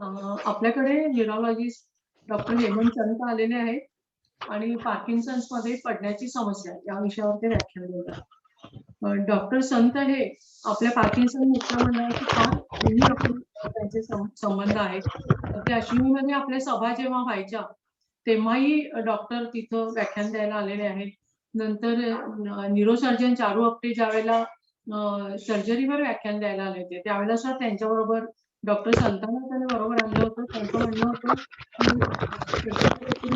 आपल्याकडे neurologist doctor Hemant चंत आलेले आहेत आणि पार्किन्सन्स मध्ये पडण्याची समस्या या विषयावर ते व्याख्यान देतात. डॉक्टर संत हे आपल्या पार्किन्सन मित्रमंडळाचे फार जुनी आपले त्यांचे संबंध आहेत. ते अश्विनीमध्ये आपल्या सभा जेव्हा व्हायच्या तेव्हाही डॉक्टर तिथं व्याख्यान द्यायला आलेले आहेत. नंतर न्यूरोसर्जन चारू आपटे ज्यावेळेला सर्जरीवर व्याख्यान द्यायला आले होते त्यावेळेला सुद्धा त्यांच्याबरोबर डॉक्टर संतांना त्याने बरोबर आणलं होतं. त्यांचं म्हणणं होतं की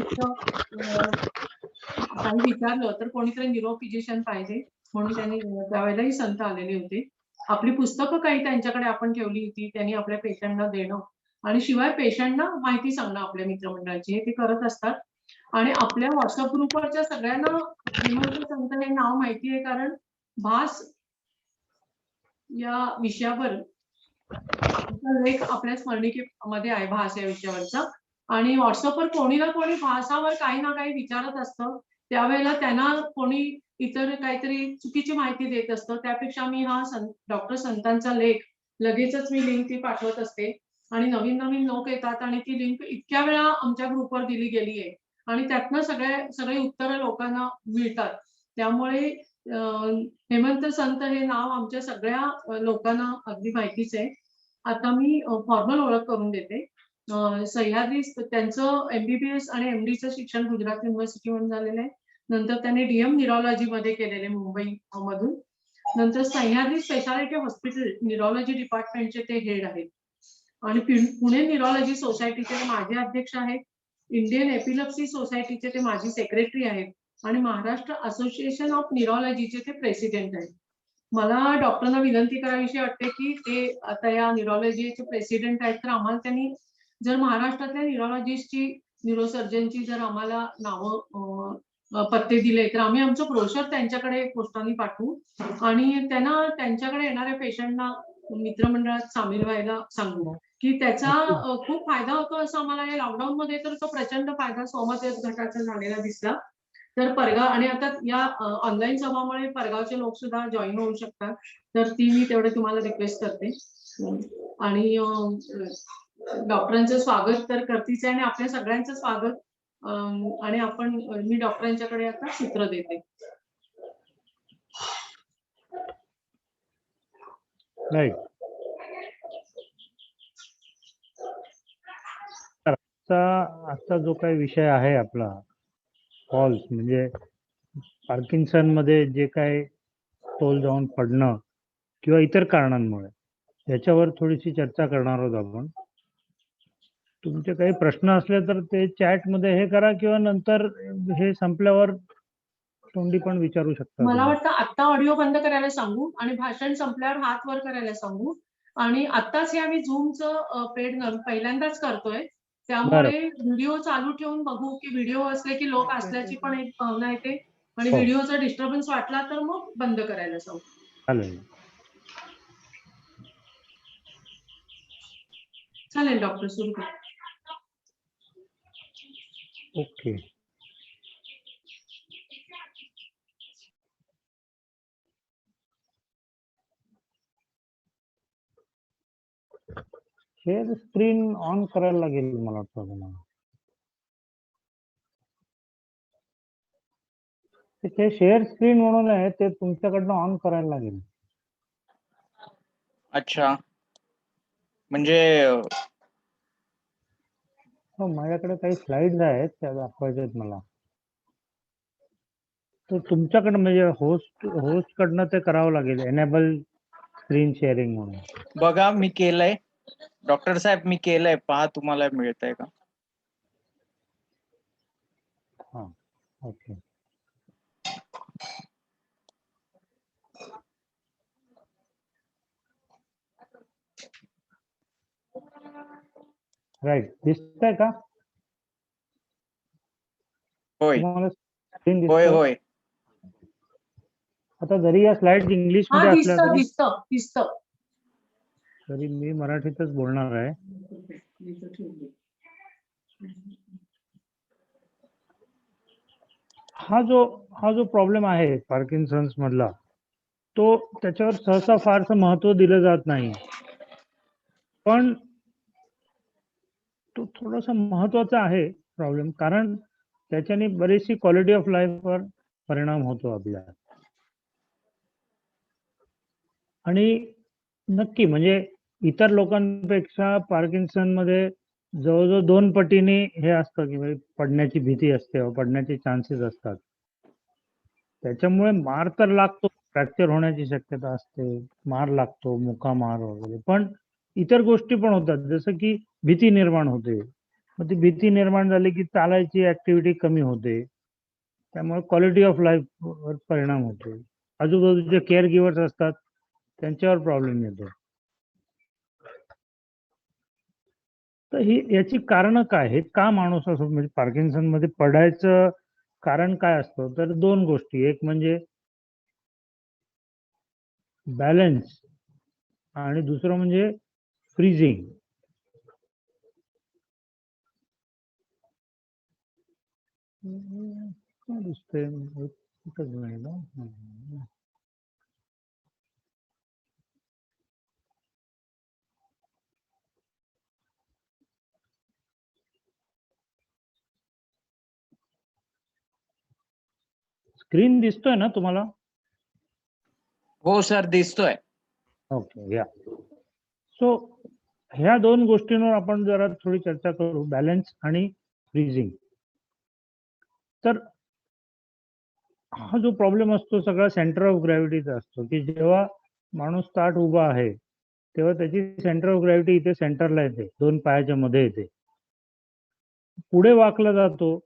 काही विचारलं तर कोणीतरी न्यूरो फिजिशियन पाहिजे म्हणून त्यांनी त्यावेळेलाही संत आलेले होते. आपली पुस्तकं काही त्यांच्याकडे आपण ठेवली होती. त्यांनी आपल्या पेशंटना देणं आणि शिवाय पेशंटना माहिती सांगणं आपल्या मित्रमंडळाची हे ते करत असतात. आणि आपल्या व्हॉट्सअप ग्रुपवरच्या सगळ्यांना हेमंत संत हे नाव माहिती आहे कारण भास या विषयावर लेख आपल्या स्मरणिकेमध्ये आहे भास या विषयावरचा. आणि व्हॉट्सअपवर कोणी ना कोणी भासावर काही ना काही विचारत असतं. त्यावेळेला त्यांना कोणी इतर काहीतरी चुकीची माहिती देत असतं. त्यापेक्षा मी हा डॉक्टर संतांचा लेख लगेचच मी लिंक ती पाठवत असते आणि नवीन नवीन लोक येतात आणि ती लिंक इतक्या वेळा आमच्या ग्रुपवर दिली गेली आहे आणि त्यातनं सगळे उत्तरं लोकांना मिळतात. त्यामुळे हेमंत संत हे नाव आमच्या सगळ्या लोकांना अगदी माहितीच आहे. आता मी फॉर्मल ओळख करून देते. सह्याद्री त्यांचं MBBS आणि MDचं शिक्षण गुजरात युनिव्हर्सिटीमधून झालेलं आहे. नंतर त्यांनी DM न्यूरोलॉजी मध्ये केलेले मुंबई मधून. नंतर सह्याद्री स्पेशालिटी हॉस्पिटल न्यूरोलॉजी डिपार्टमेंटचे ते हेड आहेत आणि पुणे न्यूरोलॉजी सोसायटीचे ते माजी अध्यक्ष आहेत. इंडियन एपिलेप्सी सोसायटीचे ते माजी सेक्रेटरी आहेत आणि महाराष्ट्र असोसिएशन ऑफ न्यूरोलॉजीचे ते प्रेसिडेंट आहेत. मला डॉक्टरांना विनंती करावीशी वाटते की ते आता या न्यूरोलॉजीचे प्रेसिडेंट आहेत तर आम्हाला त्यांनी जर महाराष्ट्रातल्या न्यूरोलॉजिस्टची न्यूरोसर्जनची जर आम्हाला नावं पत्ते दिले तर आम्ही आमचं ब्रोशर त्यांच्याकडे पोस्टाने पाठवू आणि त्यांना त्यांच्याकडे येणाऱ्या पेशंटना मित्रमंडळात सामील व्हायला सांगू की त्याचा खूप फायदा होतो असं आम्हाला या लॉकडाऊन मध्ये तर तो प्रचंड फायदा सोमतेज गटाचा झालेला दिसला. तर परगाव आणि आता या ऑनलाईन सभामुळे परगावचे लोक सुद्धा जॉईन होऊ शकतात. तर ती मी तेवढे तुम्हाला रिक्वेस्ट करते आणि डॉक्टरांचं स्वागत तर करतीच आहे आणि आपल्या सगळ्यांचं स्वागत आणि मी डॉक्टरांच्याकडे आता सूत्र देते. राईट. आजचा जो काही विषय आहे आपला कॉल्स म्हणजे पार्किन्सन मध्ये जे काय तोल जाऊन पडणं किंवा इतर कारणांमुळे याच्यावर थोडीशी चर्चा करणार आहोत आपण. तुमचे काही प्रश्न असले तर ते चॅट मध्ये हे करा किंवा नंतर हे संपल्यावर तोंडी पण विचारू शकता. मला वाटतं आता ऑडिओ बंद करायला सांगू आणि भाषण संपल्यावर हात वर करायला सांगू आणि आत्ताच या मी झूमचं पेड पहिल्यांदाच करतोय त्यामुळे व्हिडिओ चालू ठेवून बघू की व्हिडिओ असले की लोक असल्याची पण एक भावना येते आणि व्हिडिओचा डिस्टर्बन्स वाटला तर मग बंद करायला सांगू. चालेल डॉक्टर सुरू करा. ओके. शेअर स्क्रीन ऑन करायला लागेल मला वाटतं तुम्हाला. ते शेअर स्क्रीन म्हणून आहे ते तुमच्याकडनं ऑन करायला लागेल. अच्छा म्हणजे हो माझ्याकडे काही स्लाइड्स आहेत त्या दाखवायच्या आहेत मला. तर तुमच्याकडनं म्हणजे होस्ट कडनं ते करावं लागेल एनेबल स्क्रीन शेअरिंग म्हणून. बघा मी केलंय डॉक्टर साहेब मी केलंय पहा तुम्हाला मिळतंय का. हा ओके. राईट दिसतंय का. होय स्क्रीन होय दिसतंय. होय. आता जरी या स्लाइड्स इंग्लिश मध्ये असल्या दिसतं तरी मी मराठीतच बोलणार आहे. हा जो प्रॉब्लेम आहे पार्किन्सन्स मधला तो त्याच्यावर सहसा फारसं महत्व दिलं जात नाही. पण तो थोडासा महत्वाचा आहे प्रॉब्लेम, कारण त्याच्याने बरीचशी क्वालिटी ऑफ लाईफवर परिणाम होतो आपल्या. आणि नक्की म्हणजे इतर लोकांपेक्षा पार्किन्सन मध्ये जवळजवळ 2 पटीने हे असतं की म्हणजे पडण्याची भीती असते, पडण्याचे चान्सेस असतात. त्याच्यामुळे मार तर लागतो, फ्रॅक्चर होण्याची शक्यता असते, मार लागतो, मुकामार वगैरे, पण इतर गोष्टी पण होतात, जसं की भीती निर्माण होते. मग ती भीती निर्माण झाली की चालायची ऍक्टिव्हिटी कमी होते, त्यामुळे क्वालिटी ऑफ लाईफ वर परिणाम होतो. आजूबाजूचे केअर गिव्हर्स असतात त्यांच्यावर प्रॉब्लेम येतो. तर ही याची कारण काय, हे का माणूस असं म्हणजे पार्किन्सन मध्ये पडायचं कारण काय असतं, तर 2 गोष्टी, एक म्हणजे बॅलन्स आणि दुसरं म्हणजे फ्रीजिंग. काय दिसतंय एकच मिनिट हा. स्क्रीन दिसतोय ना तुम्हाला? हो सर, दिसतोय. ओके, या. सो ह्या 2 गोष्टींवर आपण जरा थोडी चर्चा करू, बॅलन्स आणि फ्रीजिंग. तर हा जो प्रॉब्लेम असतो सगळा सेंटर ऑफ ग्रॅव्हिटीचा असतो, की जेव्हा माणूस ताठ उभा आहे तेव्हा त्याची सेंटर ऑफ ग्रॅव्हिटी इथे सेंटरला येते, 2 पायाच्या मध्ये येते. पुढे वाकला जातो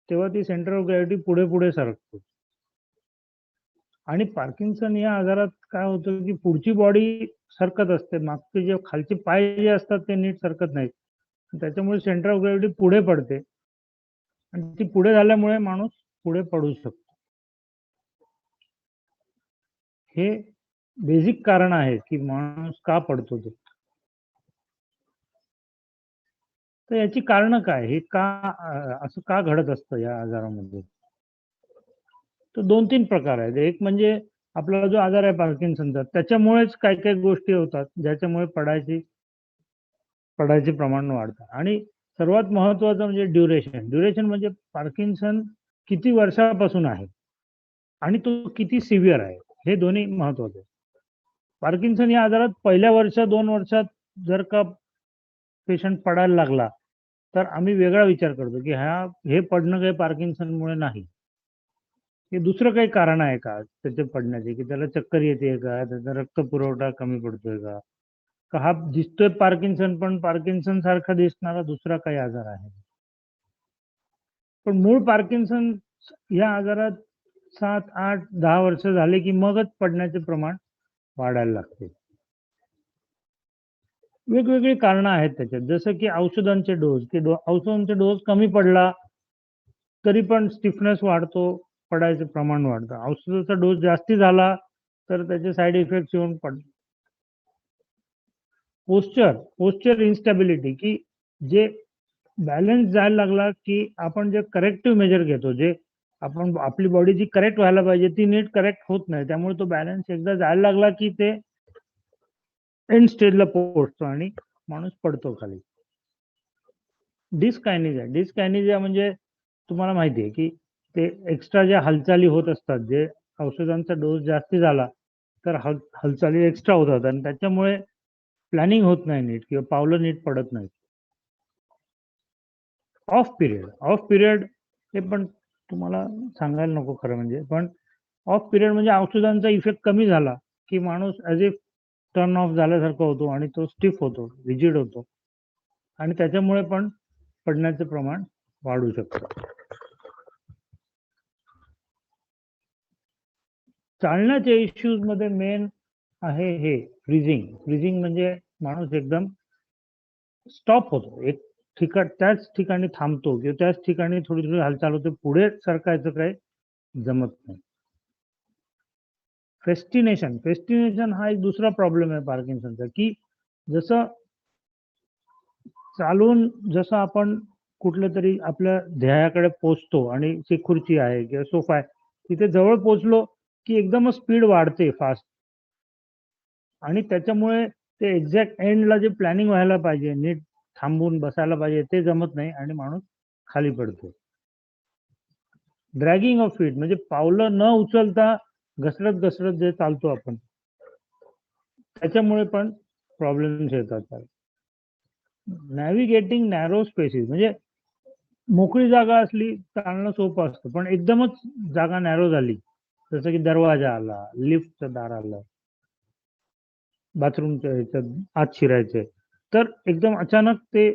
तेव्हा ती सेंटर ऑफ ग्रॅव्हिटी पुढे पुढे सरकते. आणि पार्किन्सन या आजारात काय होतं की पुढची बॉडी सरकत असते, मागचे जे खालचे पाय जे असतात ते नीट सरकत नाहीत, त्याच्यामुळे सेंटर ऑफ ग्रॅव्हिटी पुढे पडते आणि ती पुढे झाल्यामुळे माणूस पुढे पडू शकतो. हे बेसिक कारण आहे की माणूस का पडतो ते. तर याची कारण काय, हे का असं का घडत असतं या आजारामध्ये. तर 2-3 प्रकार आहेत. एक म्हणजे आपला जो आजार आहे पार्किन्सनचा, त्याच्यामुळेच काही काही गोष्टी होतात ज्याच्यामुळे पडायचे प्रमाण वाढतं. आणि सर्वात महत्वाचं म्हणजे ड्युरेशन. ड्युरेशन म्हणजे पार्किन्सन किती वर्षापासून आहे आणि तो किती सिव्हिअर आहे, हे दोन्ही महत्वाचे. पार्किन्सन या आजारात पहिल्या वर्ष 2 वर्षात जर का पेशंट पडायला लागला तर आम्ही वेगळा विचार करतो की हे पडणं काही पार्किन्सनमुळे नाही, हे दुसरं काही कारण आहे का त्याचे पडण्याचे, की त्याला चक्कर येते का, त्याचा रक्त पुरवठा कमी पडतोय का, का हा दिसतोय पार्किन्सन पण पार्किन्सन सारखा दिसणारा दुसरा काही आजार आहे. पण मूळ पार्किन्सन या आजारात 7, 8, 10 वर्ष झाले की मगच पडण्याचे प्रमाण वाढायला लागते. वेगवेगळी कारणं आहेत त्याच्यात, जसं की औषधांचे डोस, की औषधांचे डोस कमी पडला तरी पण स्टिफनेस वाढतो, पडायचं प्रमाण वाढतं. औषधाचा डोस जास्ती झाला तर त्याचे साईड इफेक्ट येऊन पोस्चर इन्स्टॅबिलिटी, की जे बॅलन्स जायला लागला की आपण जे करेक्टिव्ह मेजर घेतो, जे आपण आपली बॉडी जी करेक्ट व्हायला पाहिजे ती नीट करेक्ट होत नाही, त्यामुळे तो बॅलन्स एकदा जायला लागला की ते एंड स्टेजला पोहोचतो आणि माणूस पडतो खाली. डिस्कायनेजिया म्हणजे तुम्हाला माहिती आहे की ते एक्स्ट्रा ज्या हालचाली होत असतात, जे औषधांचा डोस जास्ती झाला तर हालचाली एक्स्ट्रा होतात आणि त्याच्यामुळे प्लॅनिंग होत नाही नीट किंवा पावलं नीट पडत नाहीत. ऑफ पिरियड हे पण तुम्हाला सांगायला नको खरं म्हणजे, पण ऑफ पिरियड म्हणजे औषधांचा इफेक्ट कमी झाला की माणूस ॲज इफ टर्न ऑफ झाल्यासारखं होतो आणि तो स्टिफ होतो, रिजिड होतो आणि त्याच्यामुळे पण पडण्याचे प्रमाण वाढू शकतं. चालण्याच्या इश्यूज मध्ये मेन आहे हे फ्रीजिंग म्हणजे माणूस एकदम स्टॉप होतो, एक त्याच ठिकाणी थांबतो किंवा त्याच ठिकाणी थोडी थोडी हालचाल होते, पुढे सरकायचं काही जमत नाही. फेस्टिनेशन हा एक दुसरा प्रॉब्लेम आहे पार्किन्सनचा, की जसं आपण कुठल्या तरी आपल्या ध्येयाकडे पोहोचतो आणि ती खुर्ची आहे किंवा सोफा आहे तिथे जवळ पोहोचलो की एकदमच स्पीड वाढते फास्ट आणि त्याच्यामुळे ते एक्झॅक्ट एंडला जे प्लॅनिंग व्हायला पाहिजे नीट थांबून बसायला पाहिजे ते जमत नाही आणि माणूस खाली पडतो. ड्रॅगिंग ऑफ फीट म्हणजे पावलं न उचलता घसरत घसरत जे चालतो आपण, त्याच्यामुळे पण प्रॉब्लेम्स येतात. नॅव्हिगेटिंग नॅरो स्पेसेस म्हणजे मोकळी जागा असली चालणं सोपं असतं, पण एकदमच जागा नॅरो झाली, जसं की दरवाजा आला, लिफ्टचं दार आलं, बाथरूमच्या ह्याच्यात आत शिरायचंय, तर एकदम अचानक ते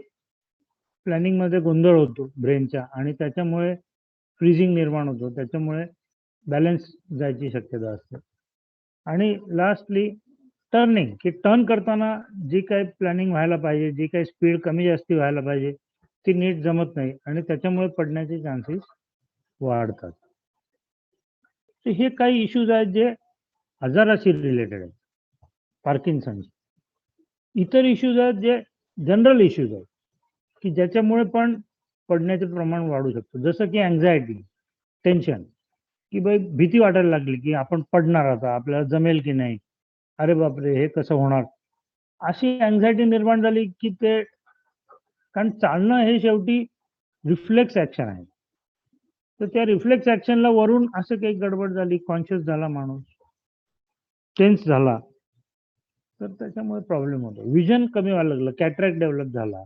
प्लॅनिंग मध्ये गोंधळ होतो ब्रेनच्या आणि त्याच्यामुळे फ्रीजिंग निर्माण होतो, त्याच्यामुळे बॅलन्स जायची शक्यता असते. आणि लास्टली टर्निंग, की टर्न करताना जी काही प्लॅनिंग व्हायला पाहिजे, जी काही स्पीड कमी जास्ती व्हायला पाहिजे ती नीट जमत नाही आणि त्याच्यामुळे पडण्याचे चान्सेस वाढतात. तर हे काही इश्यूज आहेत जे आजाराशी रिलेटेड आहेत, पार्किन्सन्स. इतर इश्यूज आहेत जे जनरल इश्यूज आहेत की ज्याच्यामुळे पण पडण्याचे प्रमाण वाढू शकतं, जसं की अँझायटी, टेन्शन, की बाई भीती वाटायला लागली की आपण पडणार, आता आपल्याला जमेल की नाही, अरे बापरे हे कसं होणार, अशी अँझायटी निर्माण झाली की ते, कारण चालणं हे शेवटी रिफ्लेक्स ऍक्शन आहे, तर त्या रिफ्लेक्स ऍक्शनला वरून असं काही गडबड झाली, कॉन्शियस झाला माणूस, टेन्स झाला, तर त्याच्यामुळे प्रॉब्लेम होतो. विजन कमी व्हायला लागलं, कॅटरॅक्ट डेव्हलप झाला,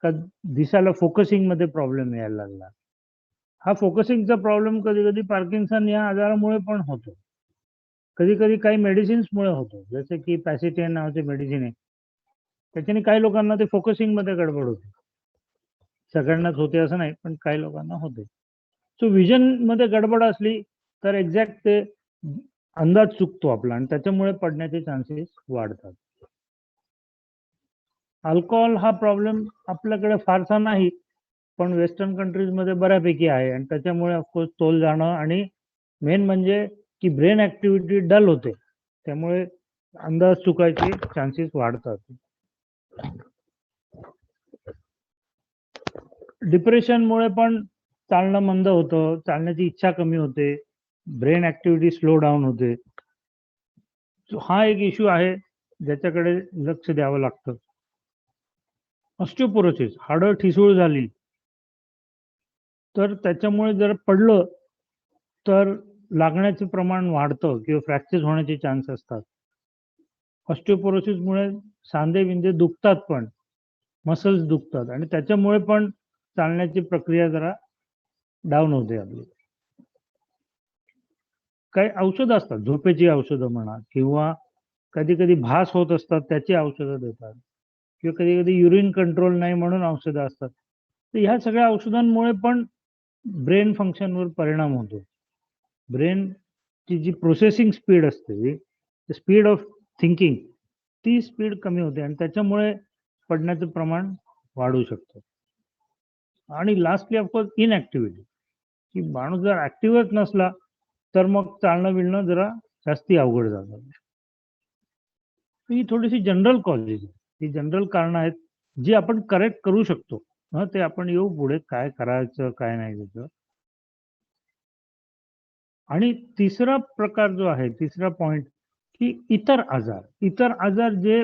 का दिसायला फोकसिंग मध्ये प्रॉब्लेम यायला लागला. हा फोकसिंगचा प्रॉब्लेम कधी कधी पार्किन्सन या आजारामुळे पण होतो, कधी कधी काही मेडिसिन्समुळे होतो, जसे की पॅसिटेन नावाचे मेडिसिन आहे, त्याच्याने काही लोकांना ते फोकसिंग मध्ये गडबड होते. सगळ्यांनाच होते असं नाही, पण काही लोकांना होते. सो विजन मध्ये गडबड असली तर एक्झॅक्ट ते अंदाज चुकतो आपला आणि त्याच्यामुळे पडण्याचे चान्सेस वाढतात. अल्कोहोल हा प्रॉब्लेम आपल्याकडे फारसा नाही, पण वेस्टर्न कंट्रीज मध्ये बऱ्यापैकी आहे आणि त्याच्यामुळे ऑफकोर्स तोल जाणं आणि मेन म्हणजे की ब्रेन ऍक्टिव्हिटी डल होते, त्यामुळे अंदाज चुकायचे चान्सेस वाढतात. डिप्रेशनमुळे पण चालणं मंद होतं, चालण्याची इच्छा कमी होते, ब्रेन ऍक्टिव्हिटी स्लो डाऊन होते. So हा एक इश्यू आहे ज्याच्याकडे लक्ष द्यावं लागतं. ऑस्टिओपोरोसिस, हाडं ठिसूळ झाली तर त्याच्यामुळे जर पडलं तर लागण्याचे प्रमाण वाढतं किंवा फ्रॅक्चर होण्याचे चान्स असतात. ऑस्टिओपोरोसिसमुळे सांधे विंधे दुखतात, पण मसल्स दुखतात आणि त्याच्यामुळे पण चालण्याची प्रक्रिया जरा डाऊन होते आपली. काही औषधं असतात, झोपेची औषधं म्हणा, किंवा कधी कधी भास होत असतात त्याची औषधं देतात, किंवा कधी कधी युरिन कंट्रोल नाही म्हणून औषधं असतात. तर ह्या सगळ्या औषधांमुळे पण ब्रेन फंक्शनवर परिणाम होतो. ब्रेनची जी प्रोसेसिंग स्पीड असते, स्पीड ऑफ थिंकिंग, ती स्पीड कमी होते आणि त्याच्यामुळे पडण्याचं प्रमाण वाढू शकतं. आणि लास्टली ऑफकोर्स इनऍक्टिव्हिटी, की माणूस जर ऍक्टिव्हच नसला तर मग चालणं बिळणं जरा जास्ती अवघड जातं. ही थोडीशी जनरल कॉजेस आहेत, ही जनरल कारणं आहेत जी आपण करेक्ट करू शकतो. ते आपण येऊ पुढे काय करायचं काय नाही त्याचं. आणि तिसरा प्रकार जो आहे, तिसरा पॉइंट, की इतर आजार जे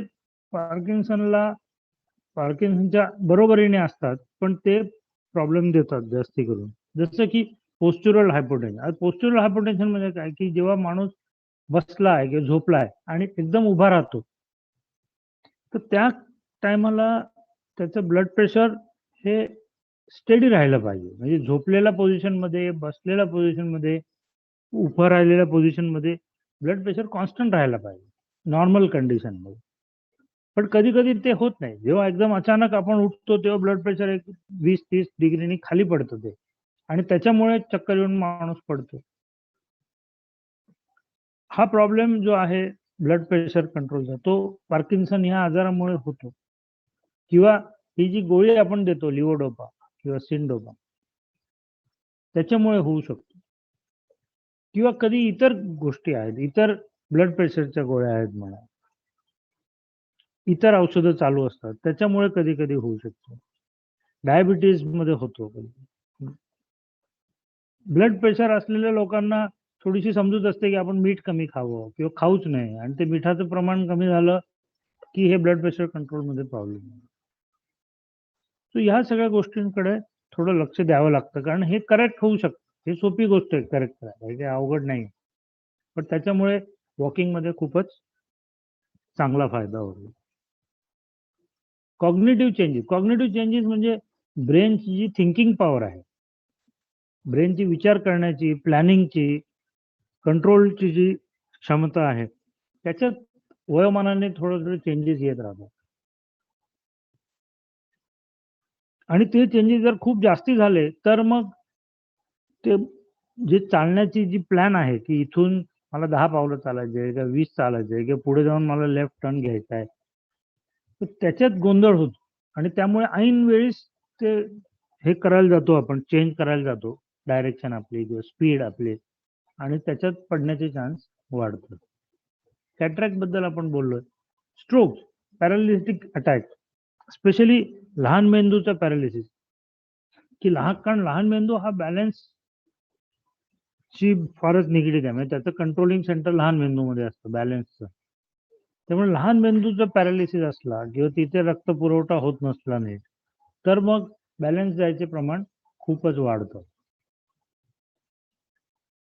पार्किन्सनच्या बरोबरीने असतात पण ते प्रॉब्लेम देतात जास्ती करून, जसं की पोस्चुरल हायपोटेन्शन. आज पोस्चुरल हायपोटेन्शन म्हणजे काय, की जेव्हा माणूस बसला आहे किंवा झोपला आहे आणि एकदम उभा राहतो, तर त्या टायमाला त्याचं ब्लड प्रेशर हे स्टेडी राहायला पाहिजे. म्हणजे झोपलेल्या पोझिशन मध्ये, बसलेल्या पोझिशन मध्ये, उभं राहिलेल्या पोझिशन मध्ये ब्लड प्रेशर कॉन्स्टंट राहायला पाहिजे नॉर्मल कंडिशन मध्ये. पण कधी कधी ते होत नाही, जेव्हा एकदम अचानक आपण उठतो तेव्हा ब्लड प्रेशर 20-30 डिग्रीनी खाली पडतं ते, आणि त्याच्यामुळे चक्कर येऊन माणूस पडतो. हा प्रॉब्लेम जो आहे ब्लड प्रेशर कंट्रोलचा, तो पार्किन्सन या आजारामुळे होतो. किंवा ही जी गोळी आपण देतो लिव्होडोपा किंवा सिनडोपा, त्याच्यामुळे होऊ शकतो. किंवा कधी इतर गोष्टी आहेत, इतर ब्लड प्रेशरच्या गोळ्या आहेत म्हणा, इतर औषधं चालू असतात, त्याच्यामुळे कधी कधी होऊ शकतो. डायबिटीज मध्ये होतो. ब्लड प्रेशर असलेल्या लोकांना थोडीशी समजूत असते की आपण मीठ कमी खावं किंवा खाऊच नाही, आणि ते मिठाचं प्रमाण कमी झालं की हे ब्लड प्रेशर कंट्रोल मध्ये प्रॉब्लेम. सो ह्या सगळ्या गोष्टींकडे थोडं लक्ष द्यावं लागतं, कारण हे करेक्ट होऊ शकतं. हे सोपी गोष्ट आहे करेक्ट करायला, हे काही अवघड नाही. पण त्याच्यामुळे वॉकिंगमध्ये खूपच चांगला फायदा होतो. कॉग्निटिव्ह चेंजेस म्हणजे ब्रेनची जी थिंकिंग पॉवर आहे, ब्रेनची विचार करण्याची, प्लॅनिंगची, कंट्रोलची जी क्षमता आहे, त्याच्यात वयोमानाने थोडं चेंजेस येत राहतात. आणि ते चेंजेस जर खूप जास्ती झाले तर मग ते जे चालण्याची जी प्लॅन आहे की इथून मला 10 पावलं चालायचे आहे, किंवा 20 चालायचे आहे, किंवा पुढे जाऊन मला लेफ्ट टर्न घ्यायचा आहे, तर त्याच्यात गोंधळ होतो. आणि त्यामुळे ऐन वेळीच ते हे करायला जातो, आपण चेंज करायला जातो डायरेक्शन आपली किंवा स्पीड आपली, आणि त्याच्यात पडण्याचे चान्स वाढतात. कॅटरॅक्ट बद्दल आपण बोललोय. स्ट्रोक, पॅरालिटिक अटॅक, स्पेशली लहान मेंदूचा पॅरालिसिस, की कारण लहान मेंदू हा बॅलन्स ची फारच निगडीत आहे. म्हणजे त्याचं कंट्रोलिंग सेंटर लहान मेंदूमध्ये असतं बॅलन्सचं. त्यामुळे लहान मेंदूचा पॅरालिसिस असला किंवा तिथे रक्त पुरवठा होत नसला नीट, तर मग बॅलन्स जायचे प्रमाण खूपच वाढतं.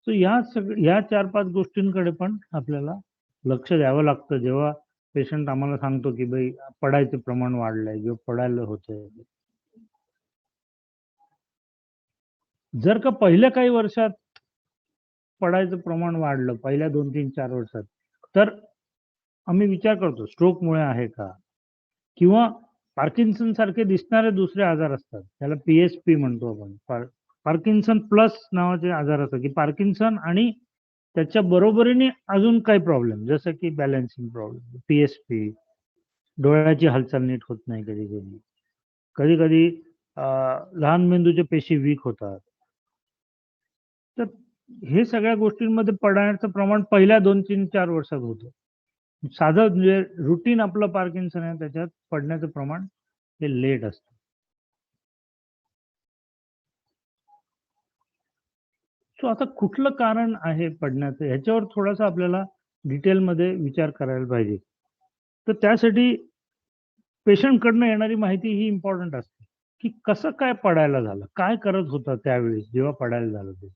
सो ह्या 4-5 गोष्टींकडे पण आपल्याला लक्ष द्यावं लागतं जेव्हा पेशंट आम्हाला सांगतो की बाई पडायचं प्रमाण वाढलंय किंवा पडायला होतंय. जर का पहिल्या काही वर्षात पडायचं प्रमाण वाढलं, पहिल्या 2-3-4 वर्षात, तर आम्ही विचार करतो स्ट्रोकमुळे आहे का, किंवा पार्किन्सन सारखे दिसणारे दुसरे आजार असतात, त्याला PSP म्हणतो आपण, पार्किन्सन प्लस नावाचे आजार असतात, की पार्किन्सन आणि त्याच्या बरोबरीने अजून काही प्रॉब्लेम, जसं की बॅलन्सिंग प्रॉब्लेम, PSP, डोळ्याची हालचाल नीट होत नाही, कधी कधी लहान मेंदूच्या पेशी वीक होतात. तर हे सगळ्या गोष्टींमध्ये पडण्याचं प्रमाण पहिल्या 2-3-4 वर्षात होतं. साधं म्हणजे रुटीन आपलं पार्किन्सन आहे त्याच्यात पडण्याचं प्रमाण हे लेट असतं. सो आता कुठलं कारण आहे पडण्याचं, ह्याच्यावर थोडासा आपल्याला डिटेलमध्ये विचार करायला पाहिजे. तर त्यासाठी पेशंटकडनं येणारी माहिती ही इम्पॉर्टंट असते, की कसं काय पडायला झालं, काय करत होता त्यावेळेस जेव्हा पडायला झालं ते,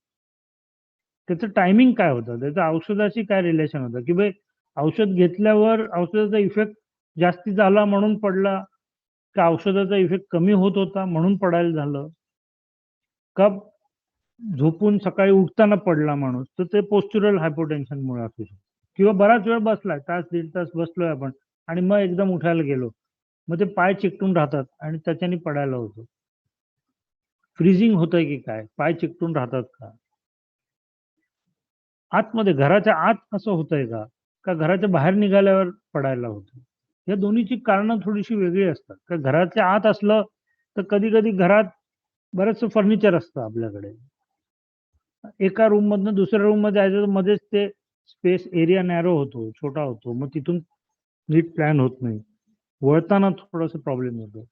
त्याचं टायमिंग काय होतं, त्याचं औषधाशी काय रिलेशन होतं, की बाई औषध घेतल्यावर औषधाचा इफेक्ट जास्ती झाला म्हणून पडला, का औषधाचा इफेक्ट कमी होत होता म्हणून पडायला झालं, का झोपून सकाळी उठताना पडला माणूस, तर ते पोस्च्युरल हायपोटेन्शनमुळे असू शकतं. किंवा बराच वेळ बसलाय, तास दीड तास बसलोय आपण आणि मग एकदम उठायला गेलो, मग ते पाय चिकटून राहतात आणि त्याच्याने पडायला होतं. फ्रीजिंग होतंय की काय, पाय चिकटून राहतात का, आतमध्ये घराच्या आत असं होतंय का, का घराच्या बाहेर निघाल्यावर पडायला होतं. या दोन्हीची कारणं थोडीशी वेगळी असतात. का घराच्या आत असलं तर कधी कधी घरात बरंचसं फर्निचर असतं आपल्याकडे, एका रूम मधनं दुसऱ्या रूम मध्ये जायचं तर मध्येच ते स्पेस एरिया नॅरो होतो, छोटा होतो, मग तिथून नीट प्लॅन होत नाही, वळताना थोडासा प्रॉब्लेम होतो.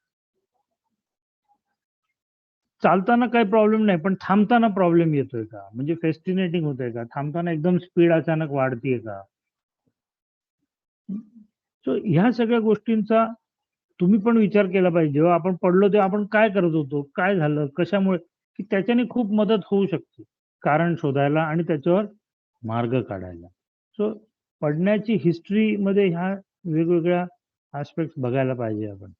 चालताना काही प्रॉब्लेम नाही, पण थांबताना प्रॉब्लेम येतोय का, म्हणजे फेस्टिनेटिंग होतंय का, थांबताना एकदम स्पीड अचानक वाढतीये का. सो ह्या सगळ्या गोष्टींचा तुम्ही पण विचार केला पाहिजे. जेव्हा आपण पडलो तेव्हा आपण काय करत होतो, काय झालं, कशामुळे, की त्याच्याने खूप मदत होऊ शकते कारण शोधायला आणि त्याच्यावर मार्ग काढायला. सो पडण्याची हिस्ट्रीमध्ये ह्या वेगवेगळ्या आस्पेक्ट बघायला पाहिजे आपण.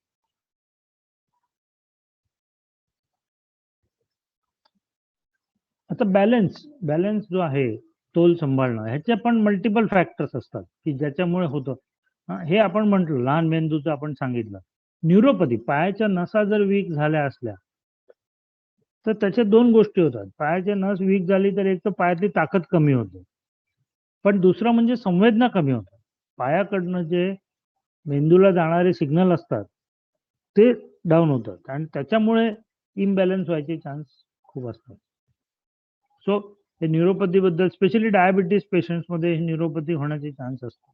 आता बॅलन्स जो आहे, तोल सांभाळणं, ह्याचे पण मल्टिपल फॅक्टर्स असतात की ज्याच्यामुळे होतं. हे आपण म्हटलं लहान मेंदूचं आपण सांगितलं. न्यूरोपॅथी, पायाच्या नसा जर वीक झाल्या असल्या तर त्याच्या 2 गोष्टी होतात. पायाची नस वीक झाली तर एक तर पायातली ताकद कमी होते. पण दुसरं म्हणजे संवेदना कमी होतात. पायाकडनं जे मेंदूला जाणारे सिग्नल असतात, ते डाउन होतात आणि त्याच्यामुळे इम्बॅलन्स व्हायचे चान्स खूप असतात. सो हे न्यूरोपॅथीबद्दल, स्पेशली डायबिटीज पेशंट्समध्ये हे न्यूरोपॅथी होण्याचे चान्स असतात.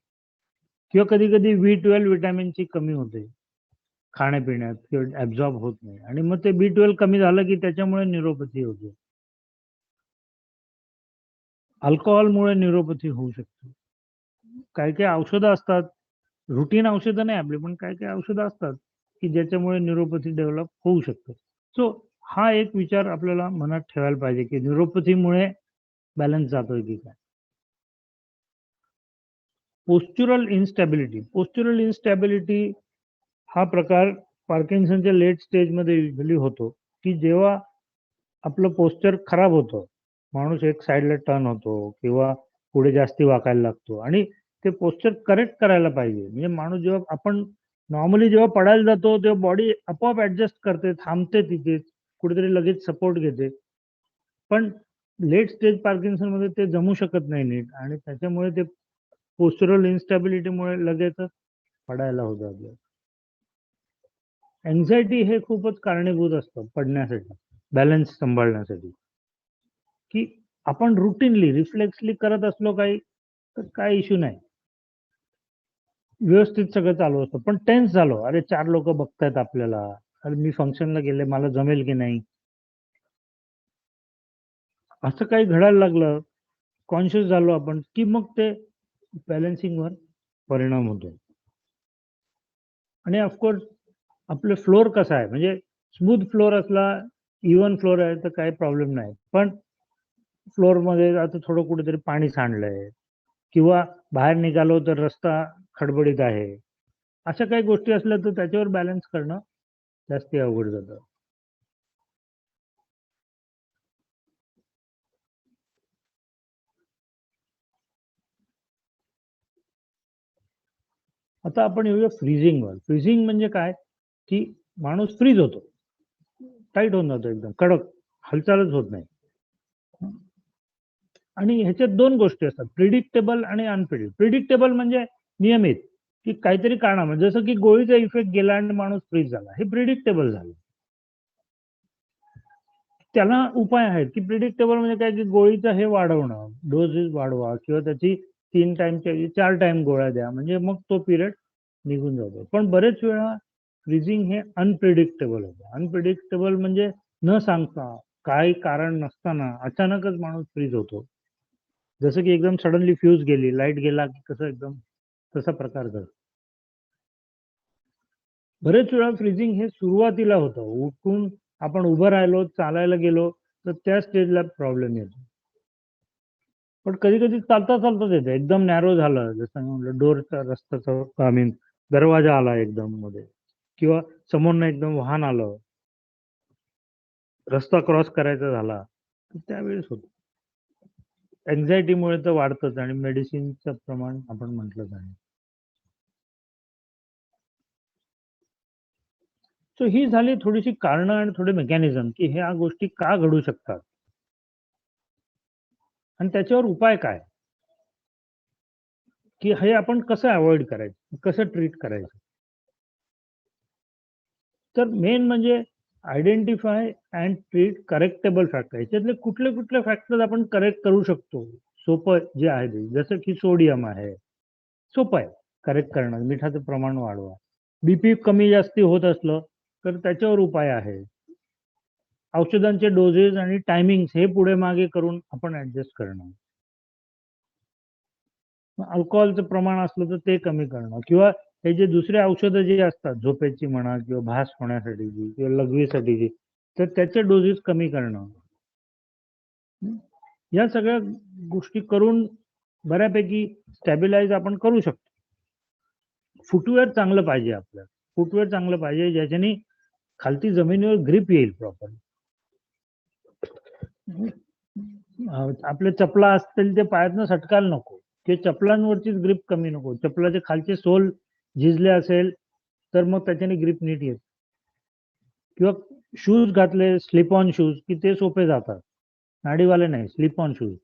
किंवा कधी-कधी B12 व्हिटॅमिनची कमी होते खाण्यापिण्यात किंवा ॲब्झॉर्ब होत नाही आणि मग ते B12 कमी झालं की त्याच्यामुळे न्यूरोपॅथी होते. अल्कोहलमुळे न्यूरोपॅथी होऊ शकते. काही-काही औषधं असतात, रुटीन औषधं नाही आपली, पण काही-काही औषधं असतात, की ज्याच्यामुळे न्यूरोपॅथी डेव्हलप होऊ शकते. सो हा एक विचार आपल्याला मनात ठेवायला पाहिजे की न्यूरोपॅथीमुळे बॅलन्स जातोय की काय. पोस्च्युरल इन्स्टॅबिलिटी हा प्रकार पार्किन्सनच्या लेट स्टेजमध्ये युजली होतो, की जेव्हा आपलं पोस्चर खराब होतं, माणूस एक साईडला टर्न होतो किंवा पुढे जास्ती वाकायला लागतो आणि ते पोस्चर करेक्ट करायला पाहिजे. म्हणजे माणूस जेव्हा आपण नॉर्मली जेव्हा पडायला जातो तेव्हा बॉडी आपोआप ऍडजस्ट करते, थांबते तिथेच, कुठेतरी लगेच सपोर्ट घेते. पण लेट स्टेज पार्किन्सनमध्ये ते जमू शकत नाही नीट आणि त्याच्यामुळे ते पोस्चरल इन्स्टॅबिलिटीमुळे लगेचच पडायला होतं आपल्याला. एन्झायटी हे खूपच कारणीभूत असतं पडण्यासाठी, बॅलन्स सांभाळण्यासाठी, की आपण रुटीनली रिफ्लेक्सली करत असलो काही तर काय इश्यू नाही, व्यवस्थित सगळं चालू असतं. पण टेन्स झालो, अरे 4 लोक बघतायत आपल्याला, अरे मी फंक्शनला गेले, मला जमेल की नाही, असं काही घडायला लागलं, कॉन्शियस झालो आपण, की मग ते बॅलन्सिंगवर परिणाम होतो. आणि ऑफकोर्स आपलं फ्लोअर कसा आहे, म्हणजे स्मूथ फ्लोअर असला, इव्हन फ्लोअर आहे तर काही प्रॉब्लेम नाही. पण फ्लोअरमध्ये आता थोडं कुठेतरी पाणी सांडलंय किंवा बाहेर निघालो तर रस्ता खडबडीत आहे, अशा काही गोष्टी असल्या तर त्याच्यावर बॅलन्स करणं जास्ती अवघड जातं. आता आपण येऊया फ्रीजिंगवर. फ्रीजिंग म्हणजे काय, की माणूस फ्रीज होतो, टाईट होऊन जातो, एकदम कडक, हालचालच होत नाही. आणि ह्याच्यात 2 गोष्टी असतात, प्रिडिक्टेबल आणि अनप्रिडिक्टेबल. प्रिडिक्टेबल म्हणजे नियमित, की काहीतरी कारणामुळे, जसं की गोळीचा इफेक्ट गेला आणि माणूस फ्रीज झाला, हे प्रिडिक्टेबल झालं. त्याला उपाय आहेत, की प्रिडिक्टेबल म्हणजे काय, की गोळीचं हे वाढवणं, डोसेस वाढवा किंवा त्याची 3 टाइमच्या 4 टाइम गोळ्या द्या, म्हणजे मग तो पिरियड निघून जातो. पण बरेच वेळा फ्रीजिंग हे अनप्रिडिक्टेबल होतं. अनप्रिडिक्टेबल म्हणजे न सांगता, काही कारण नसताना अचानकच माणूस फ्रीज होतो. जसं की एकदम सडनली फ्यूज गेली, लाईट गेला की कसं एकदम तसा प्रकार झाला. बरेच वेळा फ्रीजिंग हे सुरुवातीला होतं, उठून आपण उभं राहिलो, चालायला गेलो तर त्या स्टेजला प्रॉब्लेम येतो. पण कधी कधी चालता चालताच येतं, एकदम नॅरो झालं, जसं मी म्हटलं डोरचा रस्त्याचा आय मीन दरवाजा आला एकदम मध्ये, किंवा समोरनं एकदम वाहन आलं, रस्ता क्रॉस करायचा झाला, तर त्यावेळेस होतं. एन्झायटीमुळे तर वाढतंच आणि मेडिसिनचं प्रमाण आपण म्हटलंच आहे. सो ही झाली थोडीशी कारणं आणि थोडे मेकॅनिझम, की ह्या गोष्टी का घडू शकतात आणि त्याच्यावर उपाय काय, की हे आपण कसं अवॉइड करायचं, कसं ट्रीट करायचं. तर मेन म्हणजे आयडेंटिफाय अँड ट्रीट करेक्टेबल फॅक्टर. याच्यातले कुठले कुठले फॅक्टर्स आपण करेक्ट करू शकतो, सोपं जे आहे ते, जसं की सोडियम आहे, सोपं आहे करेक्ट करणं, मिठाचं प्रमाण वाढवा. बीपी कमी जास्ती होत असलं तर त्याच्यावर उपाय आहे. औषधांचे डोसेस आणि टायमिंग हे पुढे मागे करून आपण ऍडजस्ट करणं. अल्कोहोलचं प्रमाण असलं तर ते कमी करणं, किंवा हे जे दुसरे औषधं जी असतात, झोपेची म्हणा किंवा भास होण्यासाठीची किंवा लघवीसाठीची, तर त्याचे डोसेस कमी करणं. या सगळ्या गोष्टी करून बऱ्यापैकी स्टॅबिलाइज आपण करू शकतो. फुटवेअर चांगलं पाहिजे आपल्याला, फुटवेअर चांगलं पाहिजे ज्याच्याने खालती जमिनीवर ग्रिप येईल प्रॉपर. आपल्या चपला असतील ते पायातनं सटकायला नको, ते चपलांवरचीच ग्रिप कमी नको, चपलाचे खालचे सोल झिजले असेल तर मग त्याच्याने ग्रिप नीट येत. किंवा शूज घातले, स्लिप ऑन शूज, की ते सोपे जातात, नाडीवाले नाही, स्लिप ऑन शूज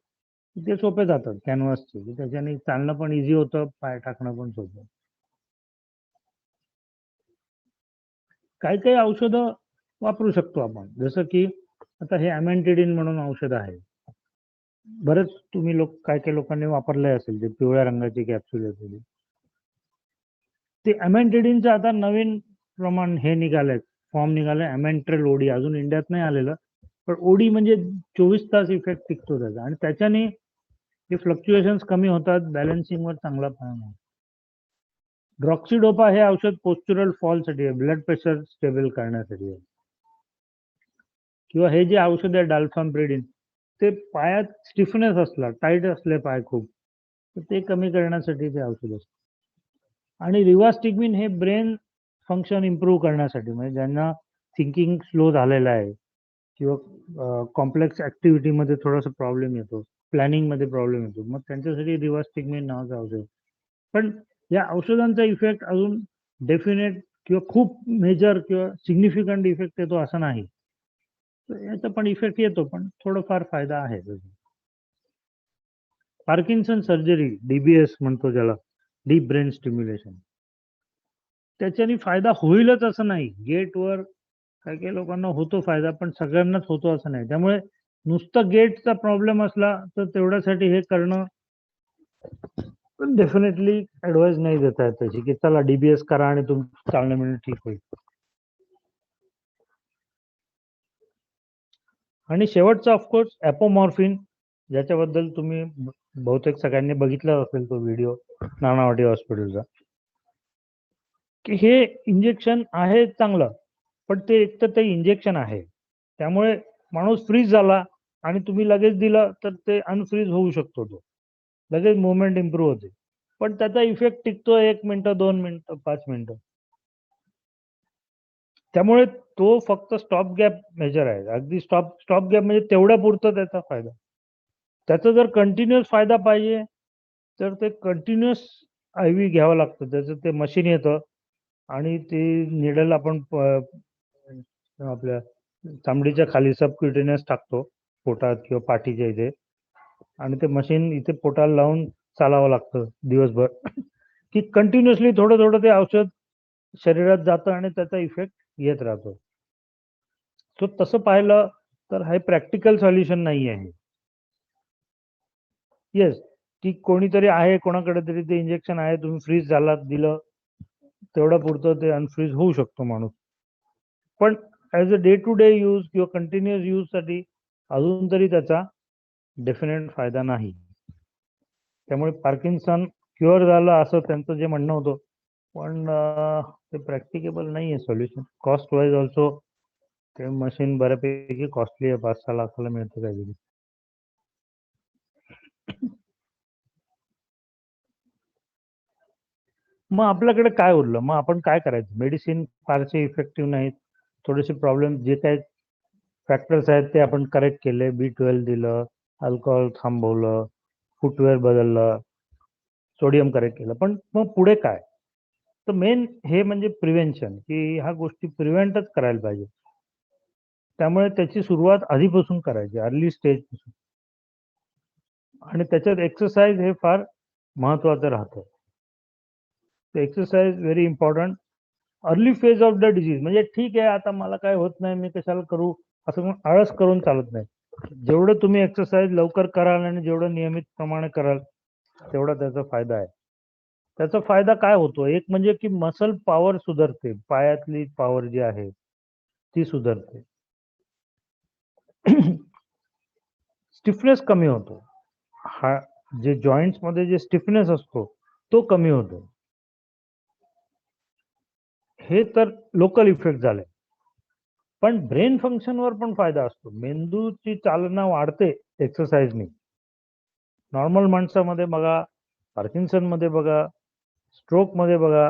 ते सोपे जातात कॅनव्हासचे, की त्याच्याने चालणं पण इझी होतं, पाय टाकणं पण सोपं. काही काही औषधं वापरू शकतो आपण, जसं की आता हे अमेंटिडिन म्हणून औषध आहे, बरेच तुम्ही काही काही लोकांनी वापरले असेल, ते पिवळ्या रंगाची कॅप्सूल येते. ते अमेंटिडिनचं आता नवीन प्रमाण हे निघालंय, फॉर्म निघालाय अमेंट्रेल ओडी, अजून इंडियात नाही आलेलं, पण ओडी म्हणजे 24 तास इफेक्ट टिकतो त्याचा, आणि त्याच्याने हे फ्लक्च्युएशन्स कमी होतात, बॅलन्सिंगवर चांगला परिणाम होतो. ड्रॉक्सिडोपा हे औषध पोस्चरल फॉलसाठी आहे, ब्लड प्रेशर स्टेबल करण्यासाठी आहे. किंवा हे जे औषध आहे डाल्फाम्प्रिडिन, ते पायात स्टिफनेस असला, टाईट असले पाय खूप, तर ते कमी करण्यासाठी ते औषध असतं. आणि रिवास्टिग्मिन हे ब्रेन फंक्शन इम्प्रूव्ह करण्यासाठी, म्हणजे ज्यांना थिंकिंग स्लो झालेला आहे किंवा कॉम्प्लेक्स ऍक्टिव्हिटीमध्ये थोडासा प्रॉब्लेम येतो, प्लॅनिंगमध्ये प्रॉब्लेम येतो, मग त्यांच्यासाठी रिवास्टिग्मिन नावाचं औषध. पण या औषधांचा इफेक्ट अजून डेफिनेट किंवा खूप मेजर किंवा सिग्निफिकंट इफेक्ट येतो असं नाही. तर याचा पण इफेक्ट येतो, पण थोडंफार फायदा आहे. पार्किन्सन सर्जरी, डीबीएस म्हणतो ज्याला, डीप ब्रेन स्टिम्युलेशन, त्याच्याने फायदा होईलच असं नाही. गेटवर काही काही लोकांना होतो फायदा, पण सगळ्यांनाच होतो असं नाही. त्यामुळे नुसतं गेटचा प्रॉब्लेम असला तर तेवढ्यासाठी हे करणं पण डेफिनेटली ऍडवाइस नाही देता येत त्याची, की चला डीबीएस करा आणि तुमचं चालणं मिळणं ठीक होईल. आणि शेवटचा ऑफकोर्स ॲपोमॉर्फिन, ज्याच्याबद्दल तुम्ही बहुतेक सगळ्यांनी बघितला असेल तो व्हिडिओ नानावटी हॉस्पिटलचा, की हे इंजेक्शन आहे चांगलं, पण ते एक तर ते इंजेक्शन आहे, त्यामुळे माणूस फ्रीज झाला आणि तुम्ही लगेच दिलं तर ते अनफ्रीज होऊ शकतो, तो लगेच मुवमेंट इम्प्रूव्ह होते, पण त्याचा इफेक्ट टिकतो 1 मिनिटं, 2 मिनिटं, 5 मिनिटं. त्यामुळे तो फक्त स्टॉप गॅप मेजर आहे. अगदी स्टॉप गॅप म्हणजे तेवढ्या पुरतं त्याचा फायदा. त्याचा जर कंटिन्युअस फायदा पाहिजे तर ते कंटिन्युअस IV घ्यावं लागतं. त्याचं ते मशीन येतं आणि ते निडल आपण आपल्या चामडीच्या खाली सबक्युटेनियस टाकतो, पोटात किंवा पाठीच्या इथे, आणि ते मशीन इथे पोटाला लावून चालावं लागतं दिवसभर, की कंटिन्युअसली थोडं थोडं ते औषध शरीरात जातं आणि त्याचा इफेक्ट येत राहतो. सो तसं पाहिलं तर हे प्रॅक्टिकल सॉल्युशन नाही आहे. येस, की कोणीतरी आहे, कोणाकडे तरी ते इंजेक्शन आहे, तुम्ही फ्रीज झालात, दिलं, तेवढं पुरतं ते अनफ्रीज होऊ शकतो माणूस. पण as a day to day use किंवा कंटिन्युअस यूजसाठी अजून तरी त्याचा डेफिनेट फायदा नाही. त्यामुळे पार्किन्सन क्युअर झालं असं त्यांचं जे म्हणणं होतं, पण ते प्रॅक्टिकेबल नाही आहे सोल्युशन. कॉस्ट वाईज ऑल्सो ते मशीन बऱ्यापैकी कॉस्टली आहे, 5-6 लाखाला मिळतं काहीतरी. मग आपल्याकडे काय उरलं? मग आपण काय करायचं? मेडिसिन फारसे इफेक्टिव्ह नाहीत. थोडेसे प्रॉब्लेम जे काही फॅक्टर्स आहेत ते आपण करेक्ट केले. B12 दिलं, अल्कोहोल थांबवलं, फुटवेअर बदललं, सोडियम करेक्ट केलं. पण मग पुढे काय? तर मेन हे म्हणजे प्रिव्हेन्शन, की ह्या गोष्टी प्रिव्हेंटच करायला पाहिजे. त्यामुळे त्याची सुरुवात आधीपासून करायची, अर्ली स्टेजपासून. आणि त्याच्यात एक्सरसाइज हे फार महत्वाचं राहतं. Exercise very important. Early phase of the disease, म्हणजे ठीक आहे आता मला काय होत नाही, मी कशाला करू, असं म्हणून आळस करून चालत नाही. जेवढं तुम्ही एक्सरसाइज लवकर कराल आणि जेवढं नियमित प्रमाणे कराल तेवढा त्याचा फायदा आहे. त्याचा फायदा काय होतो? एक म्हणजे की मसल पॉवर सुधारते, पायातली पॉवर जी आहे ती सुधारते. स्टिफनेस कमी होतो. हा जे जॉइंट्स मध्ये जे स्टिफनेस असतो तो कमी होतो. हे तर लोकल इफेक्ट झाले. पण ब्रेन फंक्शनवर पण फायदा असतो. मेंदूची चालना वाढते एक्सरसाइजनी. नॉर्मल माणसामध्ये बघा, पार्किन्सनमध्ये बघा, स्ट्रोकमध्ये बघा,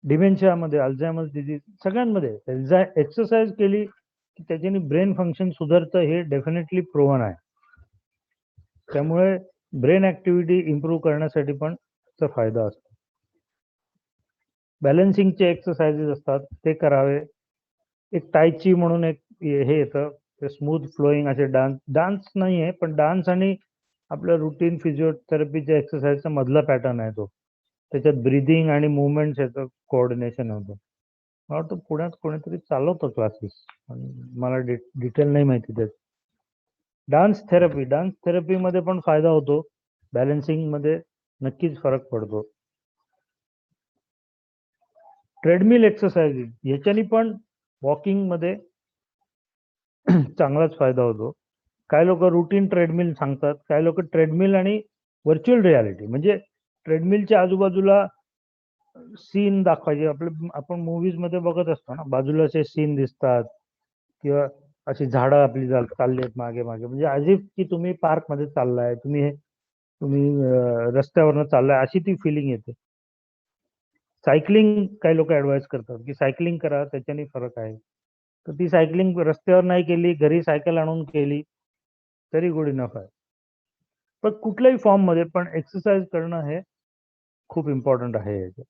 डिमेन्शियामध्ये, अल्झायमर डिजीज, सगळ्यांमध्ये एक्सरसाइज केली की त्याच्याने ब्रेन फंक्शन सुधारतं, हे डेफिनेटली प्रूव्हन आहे. त्यामुळे ब्रेन ऍक्टिव्हिटी इम्प्रूव्ह करण्यासाठी पण त्याचा फायदा असतो. बॅलन्सिंगचे एक्सरसाइजेस असतात ते करावे. एक टायची म्हणून एक हे येतं, ते स्मूथ फ्लोईंग असे डान्स नाही आहे, पण डान्स आणि आपल्या रुटीन फिजिओथेरपीच्या एक्सरसाइजचा मधला पॅटर्न आहे तो. त्याच्यात ब्रिदिंग आणि मुवमेंट्स याचं कोऑर्डिनेशन होतं. मला वाटतं पुण्यात कोणीतरी चालवतं क्लासेस, मला डिटेल नाही माहिती त्यात. डान्स थेरपीमध्ये पण फायदा होतो. बॅलन्सिंग मध्ये नक्कीच फरक पडतो. ट्रेडमिल एक्सरसाइज याच्यानी पण वॉकिंग मध्ये चांगलाच फायदा होतो. काही लोक रुटीन ट्रेडमिल सांगतात, काही लोक ट्रेडमिल आणि व्हर्च्युअल रियालिटी, म्हणजे ट्रेडमिलच्या आजूबाजूला सीन दाखवायचे. आपण मूवीज मध्ये बघत असतो ना, बाजूला असे सीन दिसतात किंवा अशी झाडं आपली चालली आहेत मागे मागे, म्हणजे अजिब की तुम्ही पार्क मध्ये चाललाय, तुम्ही रस्त्यावरनं चाललाय, अशी ती फिलिंग येते. सायकलिंग काही लोक ऍडवाइस करतात की सायकलिंग करा, त्याच्याने फरक आहे. तर ती सायकलिंग रस्त्यावर नाही केली, घरी सायकल आणून केली तरी गुड इनफ आहे. पण कुठल्याही फॉर्म मध्ये पण एक्सरसाइज करणं हे खूप इम्पॉर्टंट आहे याच्यात.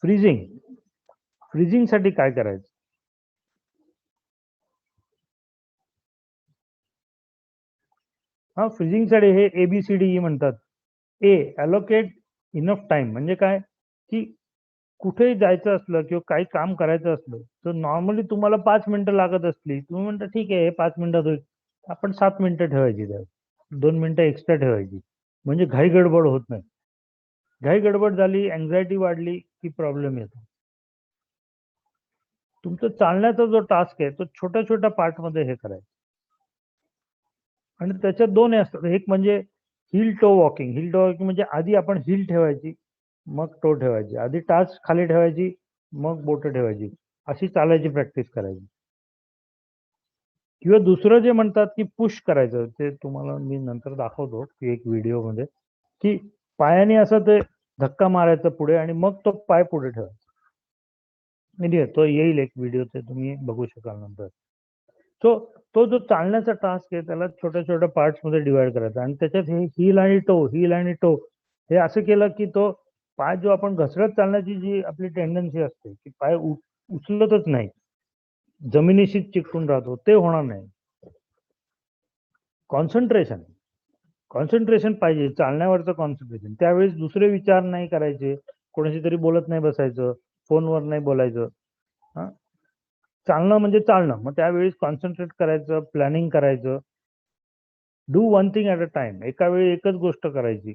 फ्रीजिंग साठी काय करायचं? फ्रीजिंग साठी हे ABCDE म्हणतात. ए, अलोकेट इनफ टाइम. म्हणजे काय की कुठेही जायचं असलं किंवा काही काम करायचं असलं तर नॉर्मली तुम्हाला 5 मिनिटं लागत असली, तुम्ही म्हणता ठीक आहे हे 5 मिनिटात होईल, आपण 7 मिनिटं ठेवायची, त्यात 2 मिनिटं एक्स्ट्रा ठेवायची, म्हणजे घाई गडबड होत नाही. घाई गडबड झाली, अँझायटी वाढली की प्रॉब्लेम येतो. तुमचा चालण्याचा जो टास्क आहे तो छोट्या छोट्या पार्ट मध्ये हे करायचं. आणि त्याच्यात 2 हे असतात. एक म्हणजे हिल टो वॉकिंग. हिल टो वॉकिंग म्हणजे आधी आपण हिल ठेवायची, मग टो ठेवायची. आधी टाच खाली ठेवायची, मग बोट ठेवायची. अशी चालायची प्रॅक्टिस करायची. किंवा दुसरं जे म्हणतात की पुश करायचं, ते तुम्हाला मी नंतर दाखवतो की एक व्हिडिओ मध्ये, की पायाने असं ते धक्का मारायचा पुढे आणि मग तो पाय पुढे ठेवायचा. म्हणजे तो येईल एक व्हिडिओ, ते तुम्ही बघू शकाल नंतर. तो जो चालण्याचा टास्क आहे त्याला छोट्या छोट्या पार्ट्स मध्ये डिवाइड करायचा आणि त्याच्यात हे हिल आणि टो हे असं केलं की तो पाय जो आपण घसरत चालण्याची जी आपली टेंडन्सी असते की पाय उचलतच नाही, जमिनीशी चिकटून राहतो, ते होणार नाही. कॉन्सन्ट्रेशन पाहिजे, चालण्यावरचं कॉन्सन्ट्रेशन. त्यावेळेस दुसरे विचार नाही करायचे, कोणाशी तरी बोलत नाही बसायचं, फोनवर नाही बोलायचं. हा, चालणं म्हणजे चालणं. मग त्यावेळेस कॉन्सन्ट्रेट करायचं, प्लॅनिंग करायचं. Do one thing at a time. एका वेळी एकच गोष्ट करायची,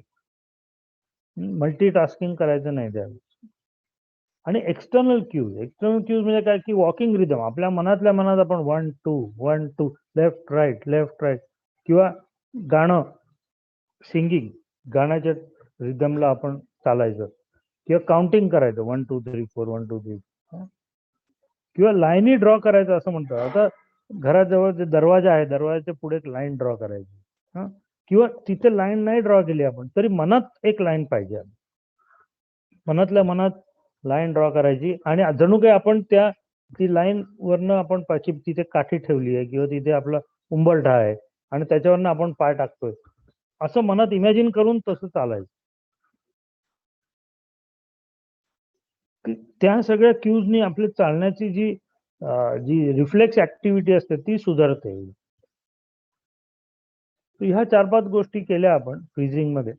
मल्टीटास्किंग करायचं नाही त्यावेळेस. आणि एक्सटर्नल क्यूज म्हणजे काय की वॉकिंग रिदम. आपल्या मनातल्या मनात आपण 1-2 लेफ्ट राईट किंवा गाणं, सिंगिंग, गाण्याच्या रिदमला आपण चालायचं किंवा काउंटिंग करायचं 1 2 3 4 1 2 3, किंवा लाईनी ड्रॉ करायचं असं म्हणतात. आता घराजवळ जे दरवाजा आहे, दरवाजाच्या पुढे एक लाईन ड्रॉ करायची. किंवा तिथे लाईन नाही ड्रॉ केली आपण तरी मनात एक लाईन पाहिजे. मनातल्या मनात लाईन ड्रॉ करायची आणि जणू काही आपण ती लाईन वरनं आपण पाची तिथे काठी ठेवली आहे किंवा तिथे आपला उंबरठा आहे आणि त्याच्यावरनं आपण पाय टाकतोय, असं मनात इमॅजिन करून तसं चालायचं. त्या सगळ्या क्यूजनी आपली चालण्याची जी रिफ्लेक्स ऍक्टिव्हिटी असते ती सुधारते. ह्या 4-5 गोष्टी केल्या आपण फ्रीजिंग मध्ये.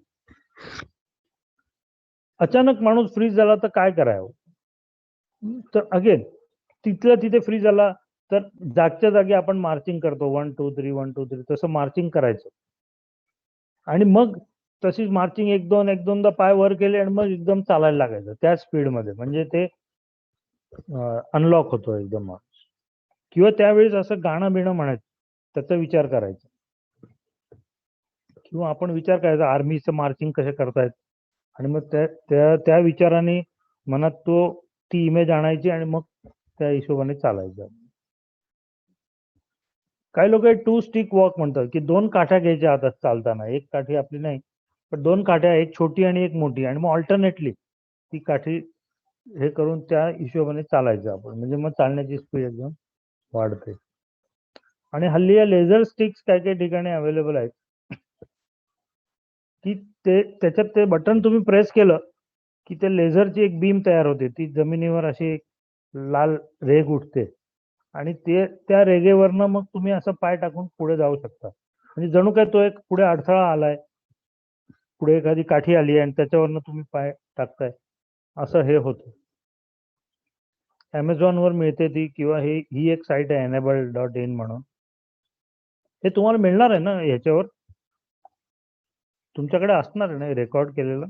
अचानक माणूस फ्रीज झाला तर काय करावं? तर अगेन तिथल्या तिथे फ्रीज झाला तर जागच्या जागी आपण मार्चिंग करतो, 1 2 3 1 2 3 तसं मार्चिंग करायचं. आणि मग तशीच मार्चिंग 1-2दा पाय वर केले आणि मग एकदम चालायला लागायचं त्या स्पीड मध्ये, म्हणजे ते अनलॉक होतो एकदम. किंवा त्यावेळेस असं गाणं बिणं म्हणायचं, त्याचा विचार करायचा. किंवा आपण विचार करायचा आर्मीचं मार्चिंग कसे करतायत आणि मग त्या विचाराने मनात ती इमेज आणायची आणि मग त्या हिशोबाने चालायचं. काही लोक 2 स्टिक वॉक म्हणतात की 2 काठ्या घ्यायच्या हातात चालताना. एक काठी आपली नाही पण 2 काठ्या, एक छोटी आणि एक मोठी, आणि मग ऑल्टरनेटली ती काठी हे करून त्या हिशोबाने चालायचं आपण, म्हणजे मग चालण्याची स्पीड एकदम वाढते. आणि हल्ली या लेझर स्टिक्स काही काही ठिकाणी अवेलेबल आहेत की त्याच्यात ते बटन तुम्ही प्रेस केलं की ते लेझरची एक बीम तयार होते, ती जमिनीवर अशी एक लाल रेघ उठते आणि त्या रेघेवरनं मग तुम्ही असं पाय टाकून पुढे जाऊ शकता. म्हणजे जणू काय तो एक पुढे अडथळा आलाय, पुढे एखादी काठी आली आणि त्याच्यावरनं तुम्ही पाय टाकताय, असं हे होतं. वर मिळते ती, किंवा ही एक साईट आहे enable.in म्हणून. हे तुम्हाला मिळणार आहे ना ह्याच्यावर, तुमच्याकडे असणार आहे ना रेकॉर्ड केलेलं?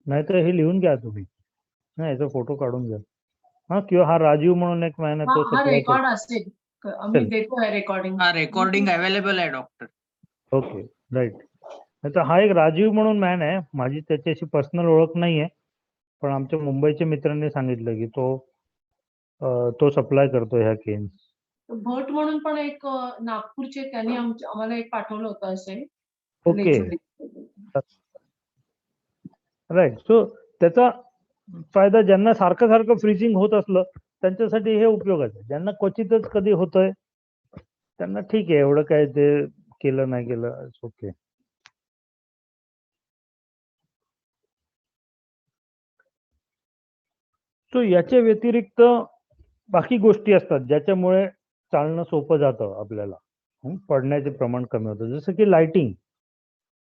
नाहीतर हे लिहून घ्या तुम्ही, याचा फोटो काढून घ्या. किंवा हा राजीव म्हणून एक मॅन आहे, तो हा सप्लाय रेकॉर्ड असेल, आम्ही देतोय रेकॉर्डिंग. हा रेकॉर्डिंग अवेलेबल आहे डॉक्टर. Okay, right. आता हा एक राजीव म्हणून मॅन आहे, माझी त्याच्याशी पर्सनल ओळख नाहीये, पण आमच्या मुंबईच्या मित्रांनी सांगितलं की तो सप्लाय करतो ह्या केन्स. भट म्हणून पण एक नागपूरचे, त्यांनी आम्हाला एक पाठवलं होतं असे. Okay, right. सो त्याचा फायदा ज्यांना सारखं सारखं फ्रीजिंग होत असलं त्यांच्यासाठी हे उपयोगाचं आहे. ज्यांना क्वचितच कधी होतंय त्यांना ठीक आहे, एवढं काय ते केलं नाही केलं ओके. सो याच्या व्यतिरिक्त बाकी गोष्टी असतात ज्याच्यामुळे चालणं सोपं जातं आपल्याला, पडण्याचे प्रमाण कमी होतं. जसं की लाइटिंग.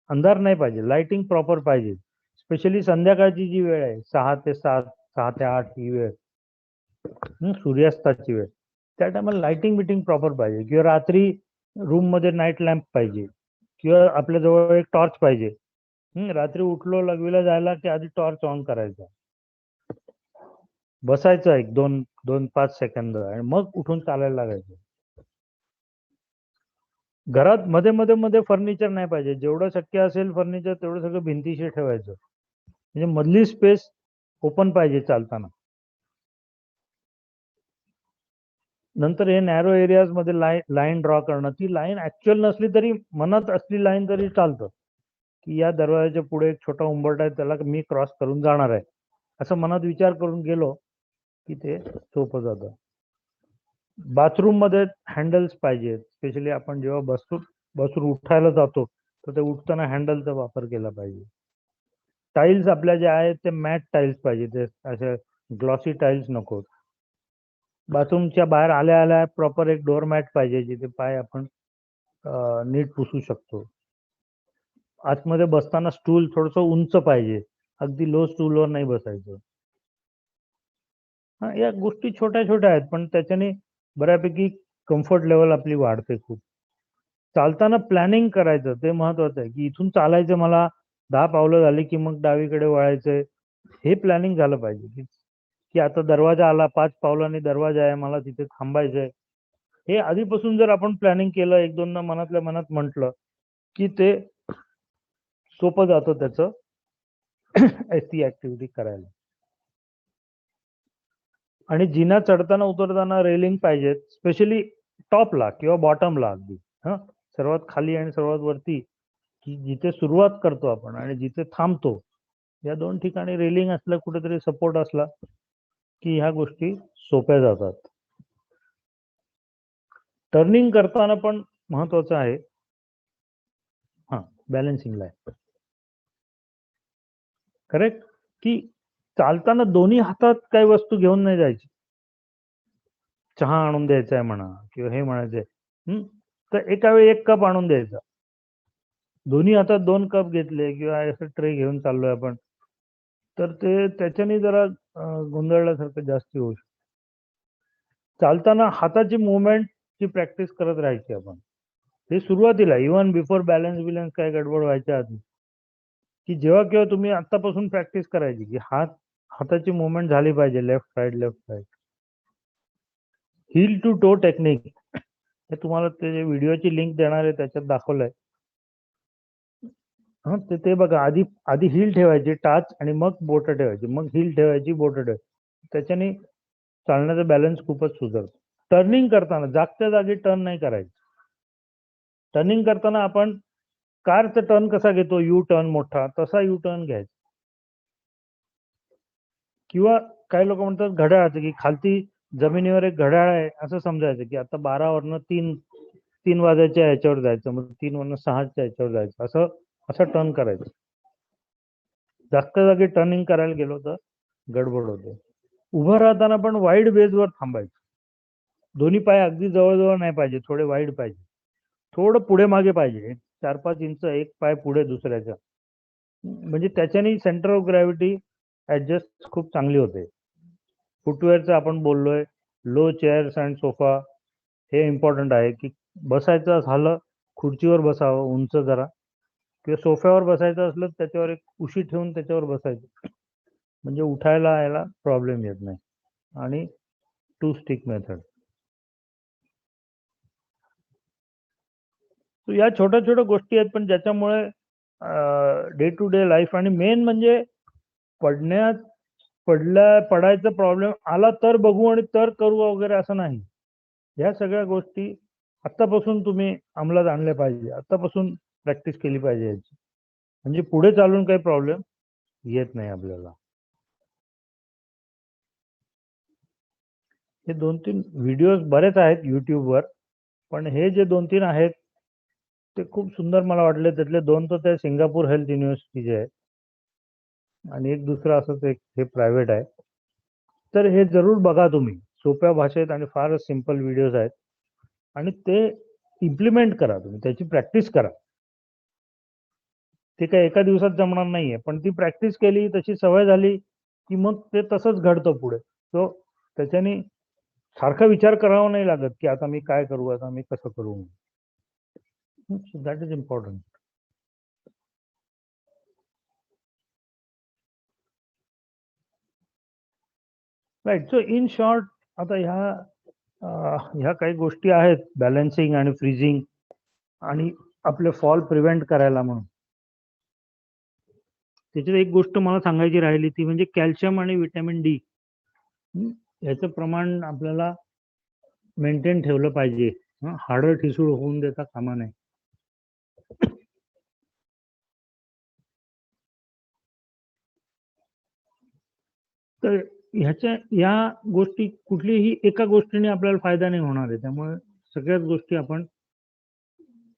अंधार नाही पाहिजे, लाइटिंग प्रॉपर पाहिजे. स्पेशली संध्याकाळची जी वेळ आहे 6 ते 7, 6 ते 8 ही वेळ, सूर्यास्ताची वेळ, त्या टायमाला लाइटिंग बिटिंग प्रॉपर पाहिजे. किंवा रात्री रूम मध्ये नाईट लॅम्प पाहिजे, किंवा आपल्या जवळ एक टॉर्च पाहिजे. रात्री उठलो लघवीला जायला की आधी टॉर्च ऑन करायचा, बसायचं एक 2-5 सेकंद आणि मग उठून चालायला लागायचं. घरात मध्ये मध्ये मध्ये फर्निचर नाही पाहिजे. जेवढं शक्य असेल फर्निचर तेवढं सगळं भिंतीशी ठेवायचं, म्हणजे मधली स्पेस ओपन पाहिजे चालताना. नंतर हे नॅरो एरियाज मध्ये लाईन ड्रॉ करणं, ती लाईन ऍक्च्युअल नसली तरी मनात असली लाईन तरी चालतं, की या दरवाजाच्या पुढे एक छोटा उंबरठा आहे, त्याला मी क्रॉस करून जाणार आहे, असं मनात विचार करून गेलो की ते सोपं जातं. बाथरूम मध्ये हँडल्स पाहिजेत. स्पेशली आपण जेव्हा बसून उठायला जातो तर ते उठताना हँडलचा वापर केला पाहिजे. टाईल्स आपल्या जे आहेत ते मॅट टाईल्स पाहिजे, ते असे ग्लॉसी टाईल्स नको. बाथरूमच्या बाहेर आल्या आल्या प्रॉपर एक डोअर मॅट पाहिजे, जिथे पाय आपण नीट पुसू शकतो. आतमध्ये बसताना स्टूल थोडस उंच पाहिजे, अगदी लो स्टूलवर नाही बसायचं. या गोष्टी छोट्या छोट्या आहेत, पण त्याच्याने बऱ्यापैकी कम्फर्ट लेवल आपली वाढते खूप. चालताना प्लॅनिंग करायचं, ते महत्वाचं आहे, की इथून चालायचं मला 10 पावलं झाली की मग डावीकडे वळायचंय, हे प्लॅनिंग झालं पाहिजे. की आता दरवाजा आला, 5 पावलांनी दरवाजा आहे, मला तिथे थांबायचंय. हे आधीपासून जर आपण प्लॅनिंग केलं, 1-2दा मनातल्या मनात म्हटलं की ते सोपं जातं त्याचं ती ऍक्टिव्हिटी करायला. आणि जिना चढताना उतरताना रेलिंग पाहिजेत, स्पेशली टॉपला किंवा बॉटमला. अगदी सर्वात खाली आणि सर्वात वरती, की जिथे सुरुवात करतो आपण आणि जिथे थांबतो, या 2 ठिकाणी रेलिंग असलं, कुठेतरी सपोर्ट असला की ह्या गोष्टी सोप्या जातात. टर्निंग करताना पण महत्वाचं आहे बॅलन्सिंग लाईन. करेक्ट, की चालताना दोन्ही हातात काही वस्तू घेऊन नाही जायची. चहा आणून द्यायचा आहे म्हणा किंवा हे म्हणायचंय, तर एका वेळी 1 कप आणून द्यायचा. दोन्ही हातात 2 कप घेतले किंवा असं ट्रे घेऊन चाललोय आपण, तर ते त्याच्याने जरा गोंधळल्यासारखं जास्त होऊ शकतं. चालताना हाताची मुवमेंटची प्रॅक्टिस करत राहायची आपण. हे सुरुवातीला, इव्हन बिफोर बॅलन्स काय गडबड व्हायच्या आधी, की जेव्हा केव्हा तुम्ही आतापासून प्रॅक्टिस करायची, की हाताची मुवमेंट झाली पाहिजे, left right. Heel to toe technique, हे तुम्हाला ते व्हिडिओची लिंक देणार आहे, त्याच्यात दाखवलंय. ते बघा, आधी हिल ठेवायची, टाच, आणि मग बोट ठेवायची, मग हिल ठेवायची, बोट ठेवायची. त्याच्याने चालण्याचा बॅलन्स खूपच सुधारतो. टर्निंग करताना जागच्या जागी टर्न नाही करायचं. टर्निंग करताना आपण कारचा टर्न कसा घेतो, यू टर्न मोठा, तसा यू टर्न घ्यायचा. किंवा काही लोक म्हणतात घड्याळाचं, की खालती जमिनीवर एक घड्याळ आहे असं समजायचं, की आता 12 वरनं 3 वाजायच्या ह्याच्यावर जायचं, मग 3 वरनं 6च्या ह्याच्यावर जायचं, असं टर्न करायचं. जास्त जागी टर्निंग करायला गेलो तर गडबड होते. उभं राहताना पण वाईड बेसवर थांबायचं. दोन्ही पाय अगदी जवळजवळ नाही पाहिजे, थोडे वाईड पाहिजे. थोडं पुढे मागे पाहिजे, 4-5 इंच एक पाय पुढे दुसऱ्याच्या, म्हणजे त्याच्याने सेंटर ऑफ ग्रॅव्हिटी ऍडजस्ट खूप चांगली होते. फुटवेअरचं आपण बोललोय, लो चेअर्स अँड सोफा, हे इम्पॉर्टंट आहे, की बसायचं झालं खुर्चीवर बसावं उंच जरा, किंवा सोफ्यावर बसायचं असलं त्याच्यावर एक उशी ठेवून त्याच्यावर बसायचं, म्हणजे उठायला यायला प्रॉब्लेम येत नाही. आणि 2 स्टिक मेथड. So या छोट्या छोट्या गोष्टी आहेत, पण ज्याच्यामुळे डे टू डे लाईफ आणि मेन म्हणजे पडायचा प्रॉब्लेम आला तर बघू आणि तर करू वगैरे असं नाही. ह्या सगळ्या गोष्टी आत्तापासून तुम्ही अंमलात आणल्या पाहिजे. आत्तापासून प्रॅक्टिस केली पाहिजे याची. म्हणजे पुढे चालून काही प्रॉब्लेम येत नाही आपल्याला. हे 2-3 व्हिडिओज बरेच आहेत YouTubeवर. पण हे जे 2-3 आहेत ते खूप सुंदर मला वाटले. त्यातले 2 तर ते सिंगापूर हेल्थ युनिव्हर्सिटीचे आहेत. आणि एक दुसरं असंच एक हे प्रायव्हेट आहे. तर हे जरूर बघा तुम्ही. सोप्या भाषेत आणि फारच सिंपल व्हिडिओज आहेत. आणि ते इम्प्लिमेंट करा तुम्ही. त्याची प्रॅक्टिस करा. ते काही एका दिवसात जमणार नाहीये. पण ती प्रॅक्टिस केली, तशी सवय झाली, की मग ते तसंच घडतं पुढे. सो त्याच्याने सारखा विचार करावा नाही लागत, की आता मी काय करू? आता मी कसं करू? That is important. Right. So in short आता ह्या काही गोष्टी आहेत बॅलन्सिंग आणि फ्रीजिंग आणि आपले फॉल प्रिव्हेंट करायला म्हणून. त्याच्यात एक गोष्ट मला सांगायची राहिली ती म्हणजे कॅल्शियम आणि व्हिटॅमिन डी याचं प्रमाण आपल्याला मेंटेन ठेवलं पाहिजे. हाडं ठिसूळ होऊन देता कामा नये. तर या गोष्टी कुठलीही एका गोष्टीने आपल्याला फायदा नाही होणार आहे. त्यामुळे सगळ्याच गोष्टी आपण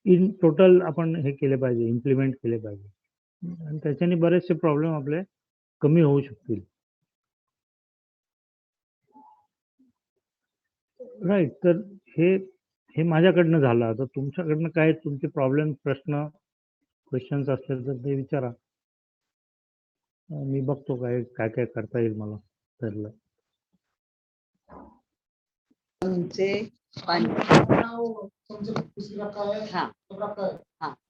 इन टोटल आपण हे केले पाहिजे, इम्प्लिमेंट केले पाहिजे. आणि त्याच्याने बरेचसे प्रॉब्लेम आपले कमी होऊ शकतील. राईट. तर हे माझ्याकडनं झालं. आता तुमच्याकडनं काय तुमचे प्रॉब्लेम, क्वेश्चन्स असतील तर ते विचारा. मी बघतो काय काय करता येईल मला ठरलं. चमचे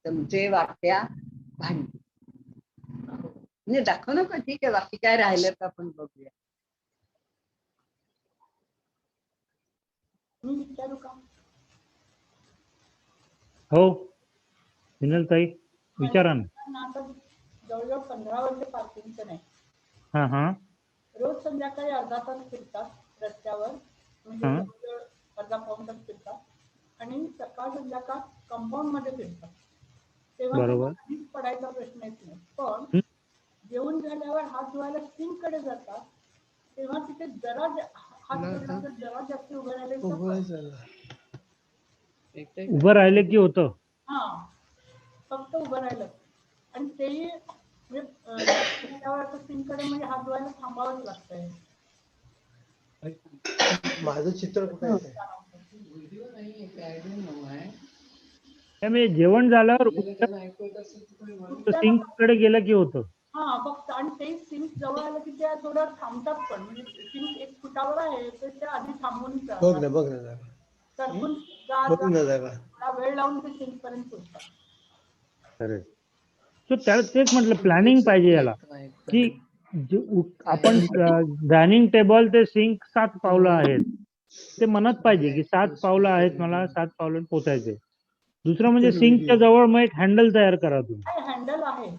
चमचे, वाट्या, भांडी. म्हणजे दाखव ना पण ठीक आहे. बाकी काय राहिलं तर आपण बघूया. मी विचारू का? हो हिनल ताई विचारा ना. जवळजवळ 15 वर्ष पार्किंसन आहे. हा. रोज संध्याकाळी अर्धा तास फिरतात रस्त्यावर, म्हणजे जवळजवळ अर्धा पाऊण तास फिरतात आणि सकाळ संध्याकाळ कंपाऊंड मध्ये फिरतात. तेव्हा बरोबर. कधीच पडायचा प्रश्न येत नाही. पण जेवण झाल्यावर हात धुवायला सिंक कडे जातात तेव्हा तिथे जरा जरा जास्त उभं राहिले की होतं. हा फक्त उभं राहिलं आणि तेही म्हणजे सिंकडे म्हणजे हात धुवायला थांबावंच लागतंय. माझं चित्र कुठे त्यामुळे जेवण झाल्यावर सिंक कडे गेलं की होतं. हा फक्त. आणि ते सिंक जवळ आलं की त्या थोडं थांबतात पण. म्हणजे सिंक 1 फुटावर आहे तर त्या आधी थांबून बघ ना सरकून थोडा वेळ लावून ते सिंक पर्यंत पोहोचतात. खरं. सो तेच म्हटलं प्लॅनिंग पाहिजे याला, की आपण डायनिंग टेबल ते सिंक 7 पावलं आहेत. ते म्हणत पाहिजे की 7 पावलं आहेत, मला 7 पावलं पोचायचे. दुसरं म्हणजे सिंकच्या जवळ मग एक हँडल तयार करा तुम्ही. हँडल आहे.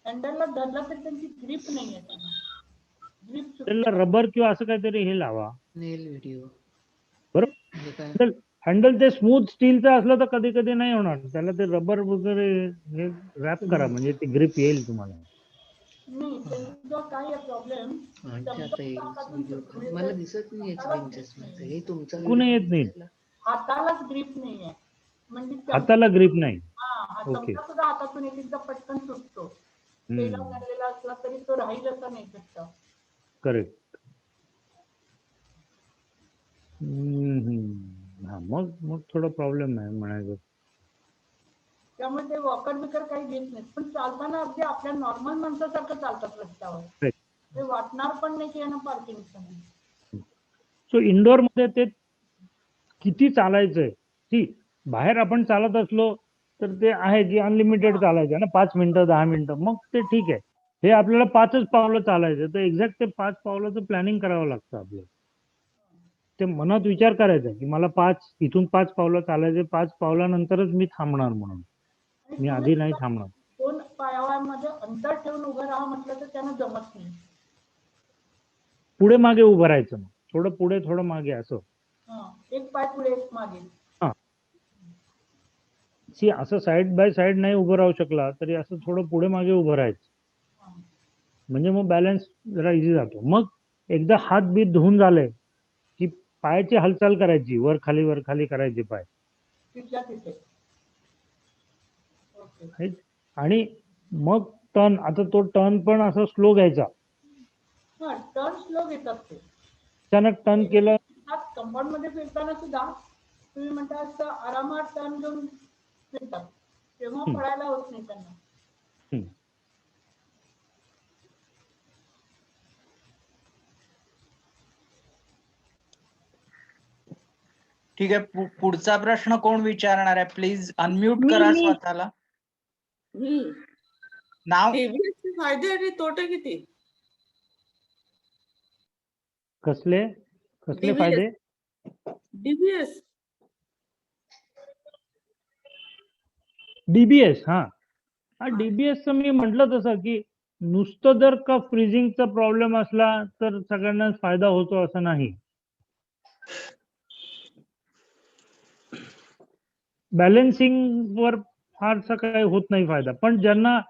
हँडलला धरलं तर त्यांची ग्रिप नाहीये त्यांना. त्याला रबर किंवा असं काहीतरी हे लावा. बरोबर. हँडल ते स्मूथ स्टीलचं असलं तर कधी कधी नाही होणार. त्याला ते रबर वगैरे हे रॅप करा म्हणजे ती ग्रिप येईल तुम्हाला. काय प्रॉब्लेम मला दिसत नाही. कुणी येत नाही. हातालाच ग्रिप नाहीये. म्हणजे हाताला ग्रिप नाही. ओके. सुद्धा हातातून एकदा पटकन सुटतो. तेला झालेला असला तरी तो राहील असं नाही शकत. करेक्ट. हा मग थोडा प्रॉब्लेम नाही म्हणायचं. त्यामुळे ते वॉकर बिकर काही घेत नाहीत. पण चालताना अगदी आपल्या नॉर्मल माणसासारखं चालतात रस्त्यावर. ते वाटणार पण नाही की यांना पार्किंगचं नाही. सो इंडोर मध्ये ते किती चालायचंय की बाहेर आपण चालत असलो तर ते आहे की अनलिमिटेड चालायचं ना, 5 मिनिटं 10 मिनिटं, मग ते ठीक आहे. हे आपल्याला 5च पावलं चालायचं तर एक्झॅक्ट ते 5 पावलाचं प्लॅनिंग करावं लागतं आपल्याला. ते मनात विचार करायचा की मला इथून 5 पावलं चालायचे, 5 पावलानंतरच मी थांबणार म्हणून. आणि मी तुम्ही आधी नाही थांबणार. 2 पायामध्ये अंतर ठेवून उभं राहा म्हटलं तर त्यांना जमत नाही. पुढे मागे उभं राहायचं मग. थोडं पुढे थोडं मागे असं. एक पाय पुढे एक मागे. असं साईड बाय साईड नाही उभं राहू शकला तरी असं थोडं पुढे मागे उभं राहायचं. म्हणजे मग बॅलन्स जरा इझी जातो. मग एकदा हात बीत धुवून झाले की पायाची हालचाल करायची, वर खाली करायची पाय. तिथल्या तिथे. ओके. right? आणि मग टर्न, आता तो टर्न पण असं स्लो घ्यायचा. टर्न स्लो घेतात ते. अचानक टर्न केलं कंपाऊंड मध्ये फिरताना सुद्धा तुम्ही म्हणता असं आरामात टर्न घेऊन फिरतात, तेव्हा पडायला होत नाही त्यांना. हम्म. ठीक आहे, पुढचा प्रश्न कोण विचारणार आहे? प्लीज अनम्यूट करा मी. स्वतःला. नाव टीव्हीचे फायदे आणि तोटे किती? कसले DBS. फायदे? डीबीएस. डीबीएस. हा डीबीएस मी म्हटलं तसं की नुसतं जर का फ्रीजिंगचा प्रॉब्लेम असला तर सगळ्यांनाच फायदा होतो असं नाही. बॅलन्सिंग वर फारसा काही होत नाही फायदा. पण ज्यांना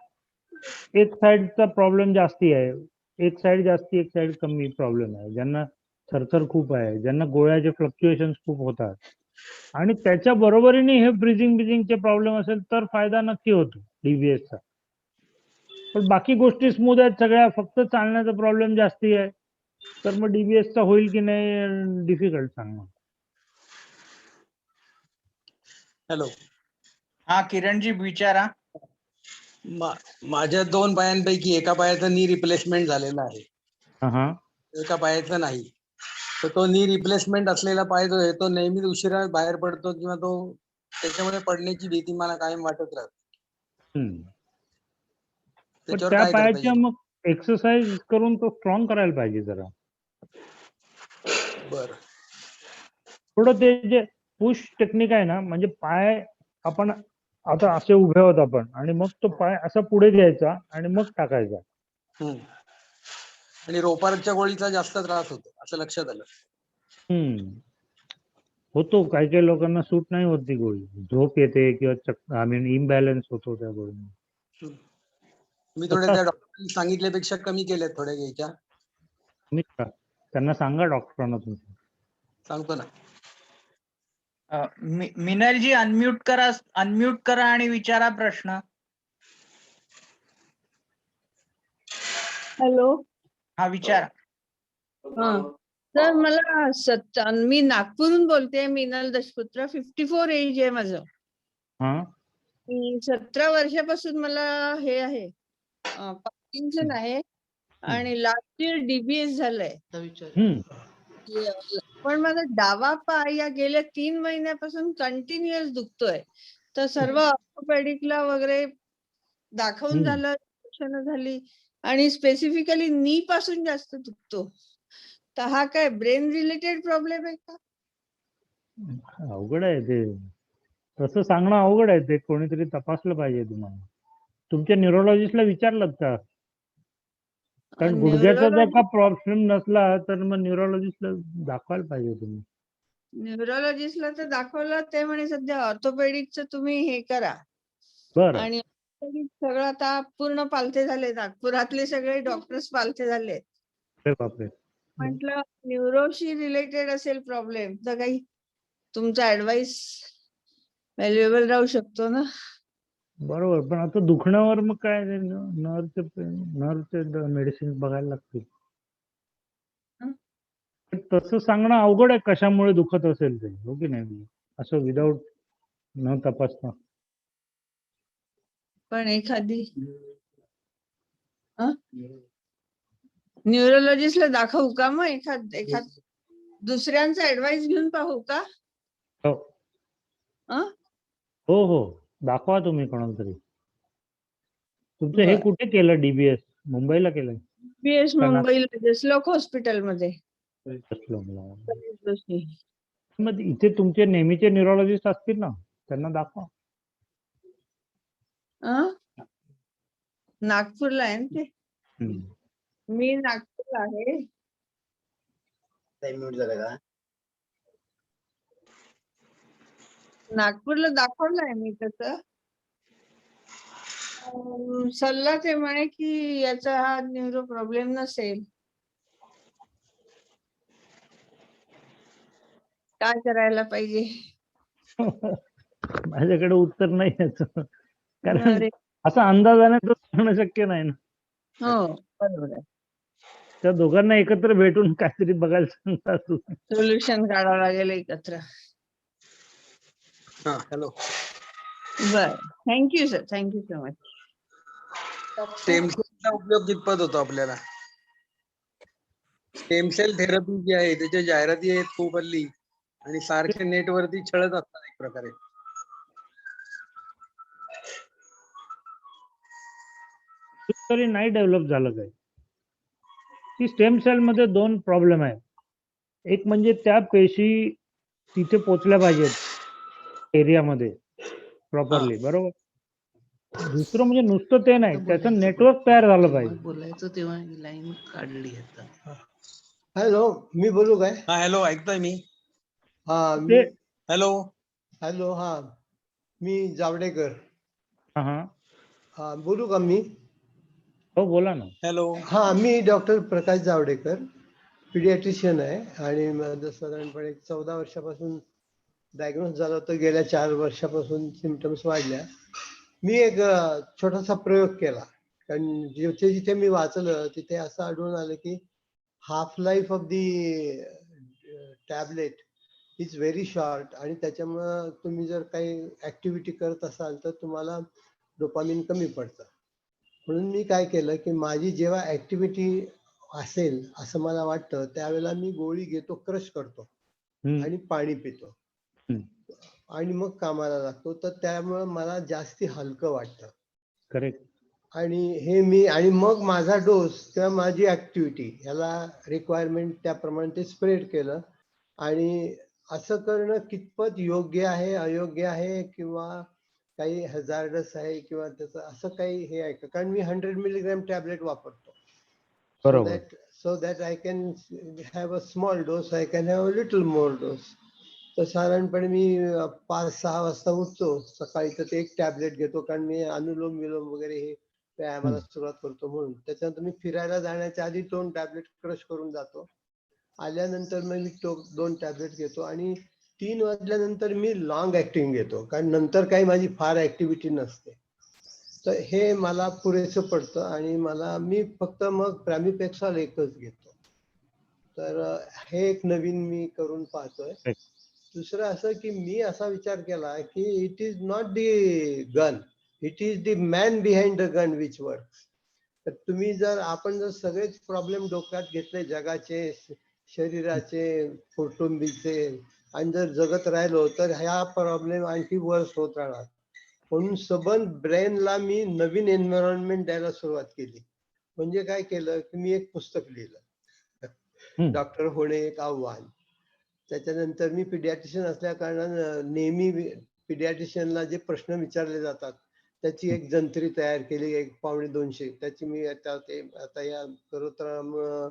एक साइडचा प्रॉब्लेम जास्ती आहे, एक साइड जास्ती एक साइड कमी प्रॉब्लेम आहे, ज्यांना थरथर खूप आहे, ज्यांना गोळ्याचे फ्लक्च्युएशन खूप होतात आणि त्याच्या बरोबरीने हे फ्रीजिंगचे प्रॉब्लेम असेल तर फायदा नक्की होतो डीबीएसचा. पण बाकी गोष्टी स्मूथ आहेत सगळ्या, फक्त चालण्याचा प्रॉब्लेम जास्ती आहे तर मग डीबीएसचा होईल की नाही डिफिकल्ट सांगणं. हॅलो. हा किरणजी विचारा. माझ्या 2 पायांपैकी एका पायाचं नी रिप्लेसमेंट झालेलं आहे, हा, एका पायाचं नाही. तर तो नी रिप्लेसमेंट असलेला पाय जो आहे तो नेहमी उशिरा बाहेर पडतो किंवा तो त्याच्यामुळे पडण्याची भीती मला कायम वाटत राहते. पण त्याच्यावर त्या काय करता पायाच्या येईल? मग एक्सरसाइज करून तो स्ट्रॉंग करायला पाहिजे जरा. बरं. थोडं ते जे पुश टेक्निक आहे ना, म्हणजे पाय आपण आता असे उभे आहोत आपण आणि मग तो पाय असा पुढे घ्यायचा आणि मग टाकायचा. आणि रोपारच्या गोळीचा जास्त त्रास होतो असं लक्षात आलं. होतो, काही काही लोकांना सूट नाही होत ती गोळी, झोप येते किंवा आय मीन इम्बॅलन्स होतो त्या गोळीने. मी थोड्या त्या डॉक्टरांनी सांगितल्यापेक्षा कमी केल्यात थोड्या घ्यायच्या. त्यांना सांगा डॉक्टरांना तुमच्या. सांगतो ना. मिनलजी अनम्यूट करा आणि विचारा प्रश्न. हॅलो. हा विचारा. तर मला मी नागपूरहून बोलते, मीनल दशपुत्र. 54 एज आहे माझं. 17 वर्षापासून मला हे आहे, पार्किन्सन आहे आणि लास्ट इयर डीबीएस झालंय. पण माझा डावा पाय या गेल्या 3 महिन्यापासून कंटिन्युअस दुखतोय. तर सर्व ऑर्थोपेडिकला वगैरे दाखवून झालं, झाली आणि स्पेसिफिकली नी पासून जास्त दुखतो. तर हा काय ब्रेन रिलेटेड प्रॉब्लेम आहे का? अवघड आहे ते, तसं सांगणं अवघड आहे ते. कोणीतरी तपासलं पाहिजे तुम्हाला. तुमच्या न्यूरोलॉजिस्टला विचारलं का? कारण गुडघ्याचा जर का प्रॉब्लेम नसला तर मग न्यूरोलॉजिस्टला दाखवायला पाहिजे तुम्ही. न्यूरोलॉजिस्टला तर दाखवलं, ते म्हणे सध्या ऑर्थोपेडिकचं तुम्ही हे करा. बरं. आणि सगळं आता पूर्ण पालथे झाले, नागपुरातले सगळे डॉक्टर्स पालथे झाले. बापरे. म्हटलं न्यूरोशी रिलेटेड असेल प्रॉब्लेम तर काही तुमचा ऍडवाइस व्हॅल्युएबल राहू शकतो ना. बरोबर, पण आता दुखण्यावर मग काय नर्वचे मेडिसिन बघायला लागतील. तसं सांगणं अवघड आहे कशामुळे दुखत असेल ते, हो की नाही, असं विदाऊट न तपासता. पण एखादी न्यूरोलॉजिस्टला दाखवू का? मग एखाद दुसऱ्यांचा ऍडवाइस घेऊन पाहू का? हो, दाखवा तुम्ही कोणाला तरी. तुमचं हे कुठे केलं डीबीएस? मुंबईला केलं? डीबीएस मुंबईला जसलोक हॉस्पिटलमध्ये. बसलो मला. कधीच दोषी. मग इथे तुमचे नेहमीचे न्यूरोलॉजिस्ट असतील ना, त्यांना दाखवा. अं? नागपूरला आहे ना ते. हम्म. मी नागपूरला आहे. नागपूरला दाखवलंय मी तसं. सल्ला ते म्हणे की याचा हा न्यूरो प्रॉब्लेम नसेल. काय करायला पाहिजे? माझ्याकडे उत्तर नाही याचं, कारण अरे असा अंदाजाने तर सांगणं शक्य नाही ना. हो बरोबर आहे. त्या दोघांना एकत्र भेटून काहीतरी बघायला सांगता तुम्ही. सोल्युशन काढावं लागेल एकत्र. हा हॅलो. बर, thank you sir, thank you so much. Stem सेलचा उपयोग कितपत होतो आपल्याला? स्टेम सेल थेरपी जी आहे त्याच्या जाहिराती आहेत खूप हल्ली आणि सारखे नेटवरती छळत असतात एक प्रकारे. तरी नाही डेव्हलप झालं काही. ती स्टेम सेल मध्ये 2 प्रॉब्लेम आहेत. एक म्हणजे त्या पेशी तिथे पोचल्या पाहिजेत एरियामध्ये प्रॉपरली, बरोबर. दुसरं म्हणजे नुसतं ते नाही, त्याचं नेटवर्क तयार झालं पाहिजे. बोलायचं तेव्हा लाईन काढली आता. हॅलो, मी बोलू काय? हा हॅलो, ऐकतोय मी. हा मी ते हॅलो. हॅलो, हा मी जावडेकर. हा हा बोलू का मी? हो बोला ना. हॅलो. हा मी डॉक्टर प्रकाश जावडेकर, पिडियाट्रिशियन आहे आणि माझं साधारणपणे 14 वर्षापासून डायग्नोज झालं होतं. गेल्या 4 वर्षापासून सिमटम्स वाढल्या. मी एक छोटासा प्रयोग केला, कारण जिथे जिथे मी वाचलं तिथे असं आढळून आलं की half life of the tablet is very short आणि त्याच्यामुळं तुम्ही जर काही ऍक्टिव्हिटी करत असाल तर तुम्हाला डोपामिन कमी पडतं. म्हणून मी काय केलं की माझी जेव्हा ऍक्टिव्हिटी असेल असं मला वाटतं त्यावेळेला मी गोळी घेतो, क्रश करतो आणि पाणी पितो आणि मग कामाला लागतो. तर त्यामुळं मला जास्ती हलकं वाटतं. करेक्ट. आणि हे मी आणि मग माझा डोस किंवा माझी ऍक्टिव्हिटी ह्याला रिक्वायरमेंट त्याप्रमाणे ते स्प्रेड केलं. आणि असं करणं कितपत योग्य आहे, अयोग्य आहे किंवा काही हजार्डस आहे किंवा त्याचं असं काही हे आहे का? कारण मी 100 मिलीग्रॅम टॅबलेट वापरतो. बरोबर. so that I can have a small dose, I can have a little more dose. तर साधारणपणे मी 5-6 वाजता उठतो सकाळी, तर ते एक टॅबलेट घेतो, कारण मी अनुलोम विलोम वगैरे हे व्यायामाला सुरुवात करतो म्हणून. त्याच्यानंतर मी फिरायला जाण्याच्या आधी 2 टॅबलेट क्रश करून जातो. आल्यानंतर मग मी 2 टॅबलेट घेतो आणि 3 वाजल्यानंतर मी लॉंग ऍक्टिंग घेतो, कारण नंतर काही माझी फार ऍक्टिव्हिटी नसते. तर हे मला पुरेसं पडतं आणि मी फक्त मग प्रॅमिपेक्सॉल एकच घेतो. तर हे एक नवीन मी करून पाहतोय. दुसरं असं की मी असा विचार केला की it is not the gun, it is the man behind the gun which works. तर तुम्ही आपण जर सगळेच प्रॉब्लेम डोक्यात घेतले जगाचे, शरीराचे, कौटुंबिकचे आणि जर जगत राहिलो तर ह्या प्रॉब्लेम आणखी वर्स होत राहणार. म्हणून सबन ब्रेनला मी नवीन एन्व्हायरमेंट द्यायला सुरुवात केली. म्हणजे काय केलं की मी एक पुस्तक लिहिलं, डॉक्टर होणे एक आव्हान. त्याच्यानंतर मी पिडियाट्रिशियन असल्या कारणानं नेहमी पिडियाट्रिशियनला जे प्रश्न विचारले जातात त्याची एक जंत्री तयार केली, 1 पावणे 200. त्याची मी आता या करोत्रामुळं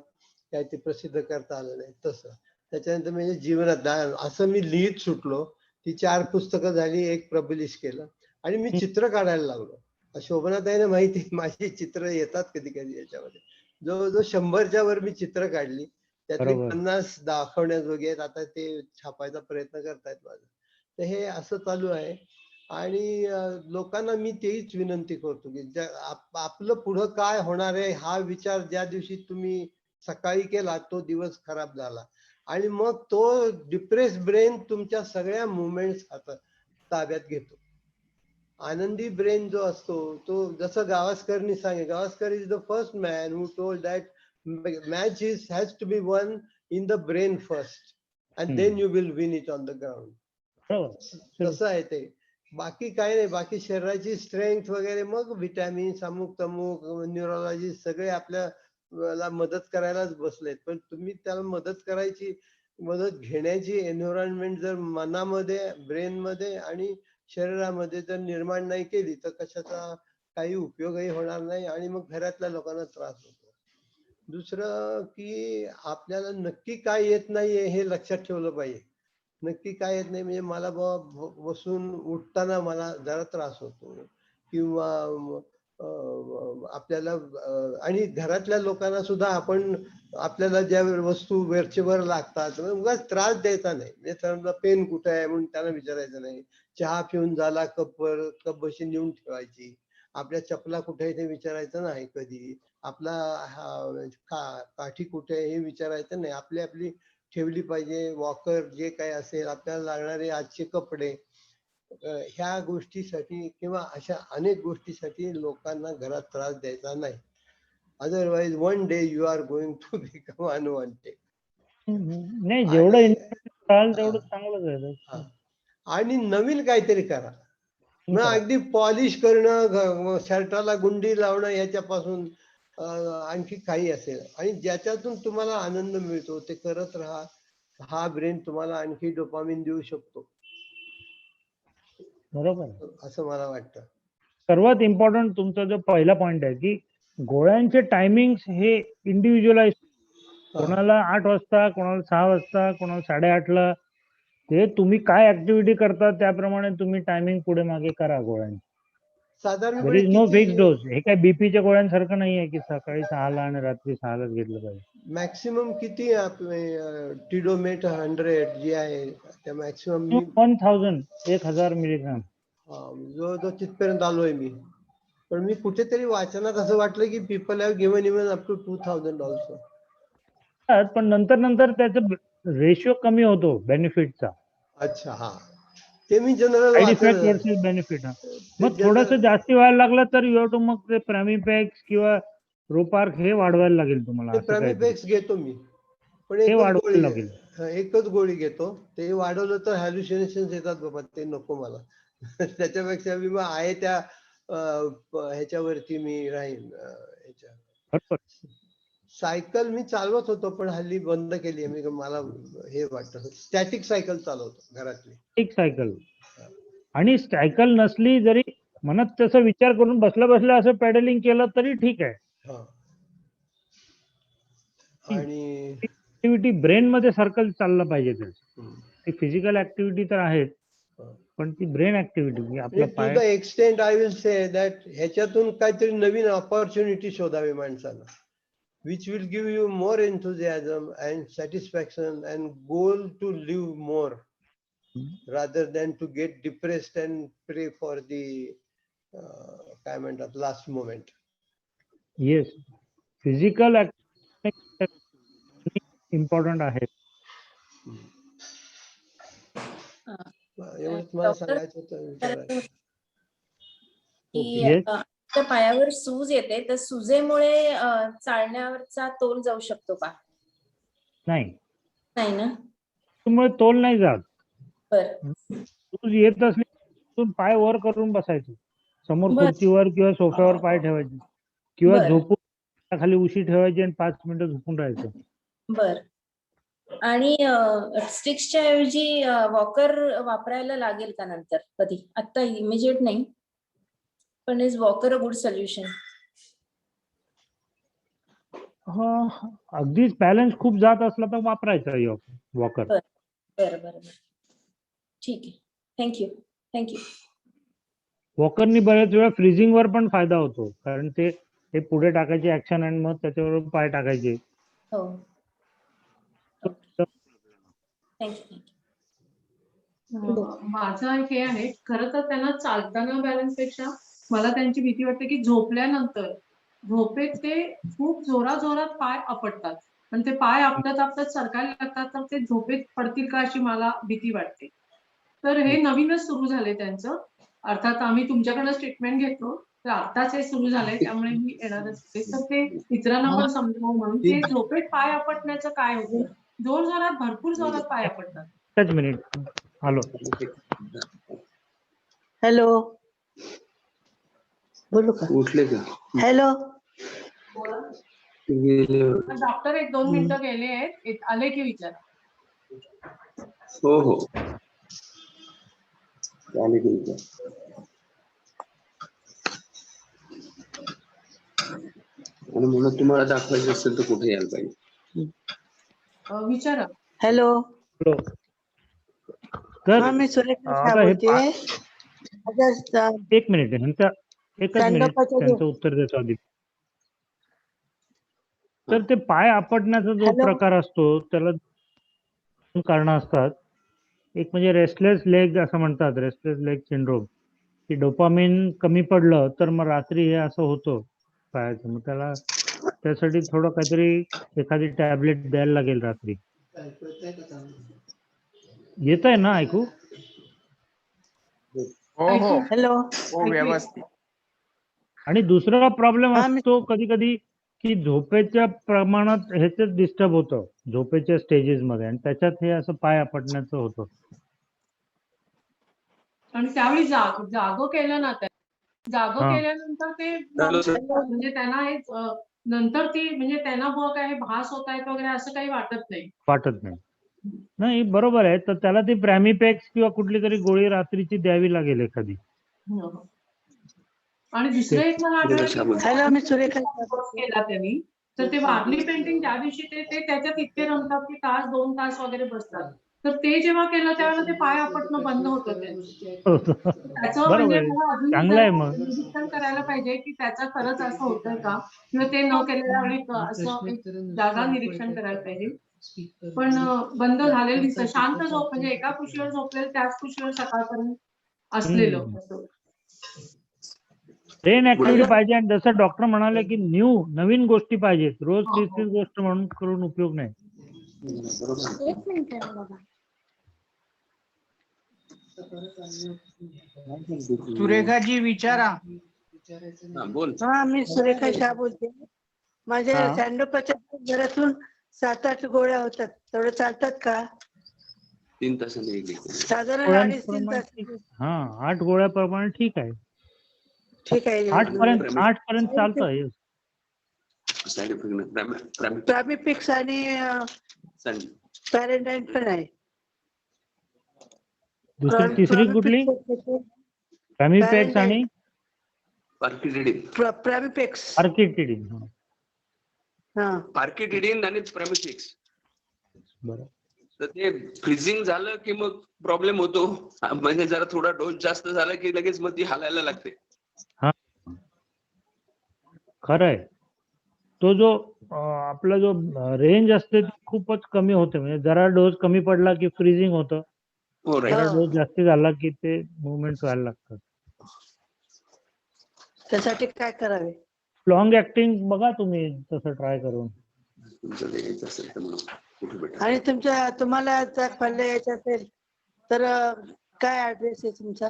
काय ते प्रसिद्ध करता आलं नाही तसं. त्याच्यानंतर म्हणजे जीवनात असं मी लिहित सुटलो. ती 4 पुस्तकं झाली, 1 पब्लिश केलं आणि मी चित्र काढायला लागलो. शोभनाताईंना माहिती माझी चित्र येतात कधी कधी याच्यामध्ये. जवळजवळ 100च्या वर मी चित्र काढली. त्यातली 50 दाखवण्याजोगे आहेत. आता ते छापायचा प्रयत्न करतायत माझं. तर हे असं चालू आहे आणि लोकांना मी तेच विनंती करतो की आपलं पुढं काय होणार आहे हा विचार ज्या दिवशी तुम्ही सकाळी केला तो दिवस खराब झाला आणि मग तो डिप्रेस ब्रेन तुमच्या सगळ्या मुवमेंट्स ताब्यात घेतो. आनंदी ब्रेन जो असतो तो, जसं गावस्करनी सांगितलं, Gavaskar is the first man who told that match has to be won in the brain first and then you will win it on the ground. तसं आहे ते. बाकी काय नाही, बाकी शरीराची स्ट्रेंथ वगैरे मग विटॅमिन्स अमुक तमुक न्यूरोलॉजी सगळे आपल्या ला मदत करायलाच बसलेत, पण तुम्ही त्याला मदत घेण्याची एन्व्हायरमेंट जर मनामध्ये, ब्रेन मध्ये आणि शरीरामध्ये जर निर्माण नाही केली तर कशाचा काही उपयोगही होणार नाही आणि मग घरातल्या लोकांना त्रास होतो. दुसरं की आपल्याला नक्की काय येत नाहीये हे लक्षात ठेवलं पाहिजे. नक्की काय येत नाही म्हणजे मला बसून उठताना मला जरा त्रास होतो किंवा आपल्याला आणि घरातल्या लोकांना सुद्धा आपण आपल्याला ज्या वस्तू वरचेवर लागतात उगाच त्रास द्यायचा नाही. म्हणजे समजा पेन कुठे आहे म्हणून त्यांना विचारायचं नाही. चहा पिऊन झाला कप बशी नेऊन ठेवायची. आपल्या चपला कुठे आहे ते विचारायचं नाही कधी. आपला काठी कुठे आहे हे विचारायचं नाही. आपली ठेवली पाहिजे. वॉकर जे काही असेल, आपल्याला लागणारे आजचे कपडे, ह्या गोष्टीसाठी किंवा अशा अनेक गोष्टीसाठी लोकांना घरात त्रास द्यायचा नाही. Otherwise one day you are going to become unwanted. नाही, जेवढं कराल तेवढं चांगलंच आहे. आणि नवीन काहीतरी करा. मग अगदी पॉलिश करणं, शर्टाला गुंडी लावणं याच्यापासून आणखी काही असेल आणि ज्याच्यातून तुम्हाला आनंद मिळतो ते करत राहा. हा ब्रेन तुम्हाला आणखी डोपामिन देऊ शकतो. बरोबर, असं मला वाटतं. सर्वात इम्पॉर्टंट तुमचा जो पहिला पॉइंट आहे की गोळ्यांचे टायमिंग हे इंडिव्हिज्युअलाइज, कोणाला 8 वाजता, कोणाला 6 वाजता, कोणाला 8:30ला, ते तुम्ही काय ऍक्टिव्हिटी करता त्याप्रमाणे तुम्ही टायमिंग पुढे मागे करा गोळ्यांचे. There is no fix dose. हे काय बीपीच्या गोळ्यांसारखं नाही आहे की सकाळी 6ला आणि रात्री 6लाच घेतलं पाहिजे. मॅक्सिमम किती आपले टिडोमेट 100 जे आहे त्या मॅक्सिमम 1000 मिलीग्राम जवळजवळ तिथपर्यंत आलोय मी. पण मी कुठेतरी वाचनात असं वाटलं की people have given even up to 2000 also. पण नंतर त्याचा रेशिओ कमी होतो बेनिफिटचा. अच्छा, हा, ते मी general side effect versus benefit. मग थोडंसं जास्ती व्हायला लागलं तर यू हॅव टू मग ते प्रॅमिपॅक्स किंवा रोपार्क हे वाढवायला लागेल तुम्हाला. प्रॅमिपॅक्स घेतो मी, पण ते वाढवायला लागेल. एकच गोळी घेतो. ते वाढवलं तर हॅल्युसिनेशन्स येतात बाबा, ते नको मला. त्याच्यापेक्षा मी आहे त्या ह्याच्यावरती मी राहीन. सायकल मी चालवत होतो पण हल्ली बंद केली आहे. मला हे वाटतं स्टॅटिक सायकल चालवतो घरातली. एक सायकल, आणि सायकल नसली जरी मनात तसा विचार करून बसल्या असं पेडलिंग केलं तरी ठीक आहे. आणि ऍक्टिव्हिटी ब्रेन मध्ये सर्कल चाललं पाहिजे. ती फिजिकल ऍक्टिव्हिटी तर आहेच, पण ती ब्रेन ऍक्टिव्हिटी आपला to the extent I will say that ह्याच्यातून काहीतरी नवीन ऑपॉर्च्युनिटी शोधावी माणसाला, which will give you more enthusiasm and satisfaction and goal to live more rather than to get depressed and pray for the काय म्हणतात last moment. Yes, physical important आहे. एवढंच मला सांगायचं होतं. की त्या पायावर सूज येते, तर सुजेमुळे चालण्यावरचा तोल जाऊ शकतो का? नाही ना, त्यामुळे तोल नाही जात. बरं, सूज येत असली पाय वर करून बसायचं, समोर खुर्चीवर किंवा सोफ्यावर पाय ठेवायचे किंवा झोपून खाली उशी ठेवायची आणि 5 मिनिटं झोपून राहायचं. बर. आणि स्टिक्सच्या ऐवजी वॉकर वापरायला लागेल का नंतर कधी? आता इमिजिएट नाही, पण is walker a good solution? अगदीच बॅलन्स खूप जात असला तर वापरायचा वॉकर. बरं, ठीक आहे. थँक्यू. वॉकरनी बऱ्याच वेळा फ्रीजिंग वर पण फायदा होतो, कारण ते पुढे टाकायचे ऍक्शन आणि मग त्याच्यावर पाय टाकायचे. हो, थँक्यू. माझं हे आहे, खरं तर त्यांना चालताना बॅलन्स पेक्षा मला त्यांची भीती वाटते की झोपल्यानंतर झोपेत ते खूप जोरात पाय आपटतात आणि ते पाय आपटत सरकायला लागतात, तर ते झोपेत पडतील का अशी मला भीती वाटते. तर हे नवीनच सुरू झाले त्यांचं. अर्थात आम्ही तुमच्याकडनं स्टेटमेंट घेतो, तर आत्ताच हे सुरू झालंय, त्यामुळे मी येणारच होते. तर ते इतरांना पण समजावं म्हणून ते झोपेत पाय आपटण्याचं काय होतं? जोरात भरपूर जोरात पाय आपटतात. एकच मिनिट. हॅलो, बोलू का? उठले का? हॅलो, गेले होते. डॉक्टर 1-2 मिनिटं गेले आहेत, आले की विचार. हो हो झाले की विचार. आणि म्हणून तुम्हाला दाखवायचं असेल तर कुठे यायला पाहिजे? विचारा. हॅलो, तर मी सुरेखा शाह आता हे बोलतेय. एक मिनिट एकच मिनिट संडोबाच्या त्यांचं उत्तर देतो आधी. तर ते पाय आपटण्याचा जो हॅलो. प्रकार असतो त्याला दोन कारणं असतात. एक म्हणजे रेस्टलेस लेग असं म्हणतात, रेस्टलेस लेग सिंड्रोम, की डोपामिन कमी पडलं तर मग रात्री हे असं होतं पायाचं. मग त्यासाठी थोडं काहीतरी एखादी टॅबलेट द्यायला लागेल रात्री. येत आहे ना ऐकू? हो हो हॅलो. हो व्यवस्थित. आणि दुसरा प्रॉब्लेम हा, असतो कधी कधी की झोपेच्या प्रमाणात ह्याच डिस्टर्ब होतं झोपेच्या स्टेजेस मध्ये, आणि त्याच्यात हे असं पाय आपटण्याचं होतं. आणि त्यावेळी जागो केलं ना जागो हा. केल्यानंतर ते हॅलो सर. म्हणजे त्यांना हे नंतर ती म्हणजे त्यांना बुवा काय भास होत आहेत वगैरे असं काही वाटत नाही. वाटत नाही. नाही बरोबर आहे. तर त्याला ती प्रॅमिपेक्स किंवा कुठली तरी गोळी रात्रीची द्यावी लागेल एखादी. आणि दुसरं एक मला आठवलं हॅलो, मी सुरेखा केला त्यांनी, तर ते वारली पेंटिंग त्या दिवशी ते त्याच्यात इतके रमतात की 1-2 तास वगैरे बसतात. तर ते जेव्हा केलं त्यावेळेला ते पाय आपटणं बंद होतं त्याचं. बरोबर म्हणजे आहे. मला अजूनही चांगलं आहे मग. निरीक्षण करायला पाहिजे की त्याचा खरंच असं होतंय का, किंवा ते न केलेल्या वेळी असं एक जागा निरीक्षण करायला पाहिजे. पण बंद झालेलं दिसतं. शांत झोप म्हणजे एका कुशीवर झोपलेलं त्याच कुशीवर सकाळपर्यंत असलेलं असं. ब्रेन ऍक्टिव्हिटी पाहिजे. आणि जसं डॉक्टर म्हणाले की नवीन गोष्टी पाहिजेत. रोज तीच गोष्ट म्हणून करून उपयोग नाही. सुरेखाजी विचारा. हा, बोल. हा, मी सुरेखा शाह बोलते. माझ्या हा. सॅन्डोपाच्या घरातून 7-8 गोळ्या होतात. तेवढं चालतात का? 3 तासांनी एक घेतो. साधारण 2.5-3 तास. हा, 8 गोळ्याप्रमाणे ठीक आहे. ठीक आहे. 8 पर्यंत चालतं. साईड इफेक्ट प्रामिपिक्स आणि पॅरेंटाईन पण आहे. तिसरी कुठली? प्रॅमिपेक्स आणि प्रामिपेक्स. आर्किटिडीन. हा, पार्किटिडीन आणि प्रॅमिपिक्स. बरं. तर ते फ्रीजिंग झालं की मग प्रॉब्लेम होतो. म्हणजे जरा थोडा डोस जास्त झाला की लगेच मग ती हालायला लागते. हा, खरं आहे. तो जो आपला जो रेंज असते ती खूपच कमी होते. म्हणजे जरा डोस कमी पडला की फ्रीजिंग होतं. हो राईट. जरा डोस जास्त झाला की ते मुवमेंट व्हायला लागतात. त्यासाठी काय करावे? लॉंग ऍक्टिंग बघा तुम्ही तसं ट्राय करून. तुमचं ते यायचं असेल तर म्हणून कुठे भेटेल? आणि तुम्हाला दाखवायला यायचं असेल तर काय ऍड्रेस आहे तुमचा?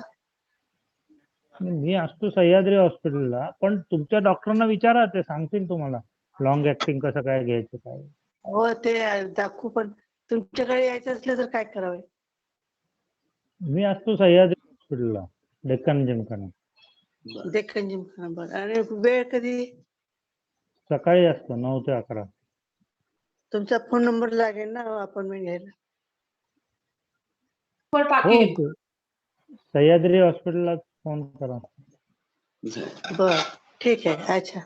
मी असतो सह्याद्री हॉस्पिटलला, पण तुमच्या डॉक्टरांना विचारा, ते सांगतील तुम्हाला लॉंग ऍक्टिंग कसं काय घ्यायचं काय. हो, ते दाखवू. पण तुमच्याकडे यायचं असलं तर काय करावे? मी असतो सह्याद्री हॉस्पिटलला, डेक्कन जिमखाना. डेक्कन जिमखाना. बरं. आणि वेळ कधी? सकाळी असतं 9 ते 11. तुमचा फोन नंबर लागेल ना अपॉइंटमेंट घ्यायला? हो, सह्याद्री हॉस्पिटलला फोन करा. बर, ठीक आहे. अच्छा,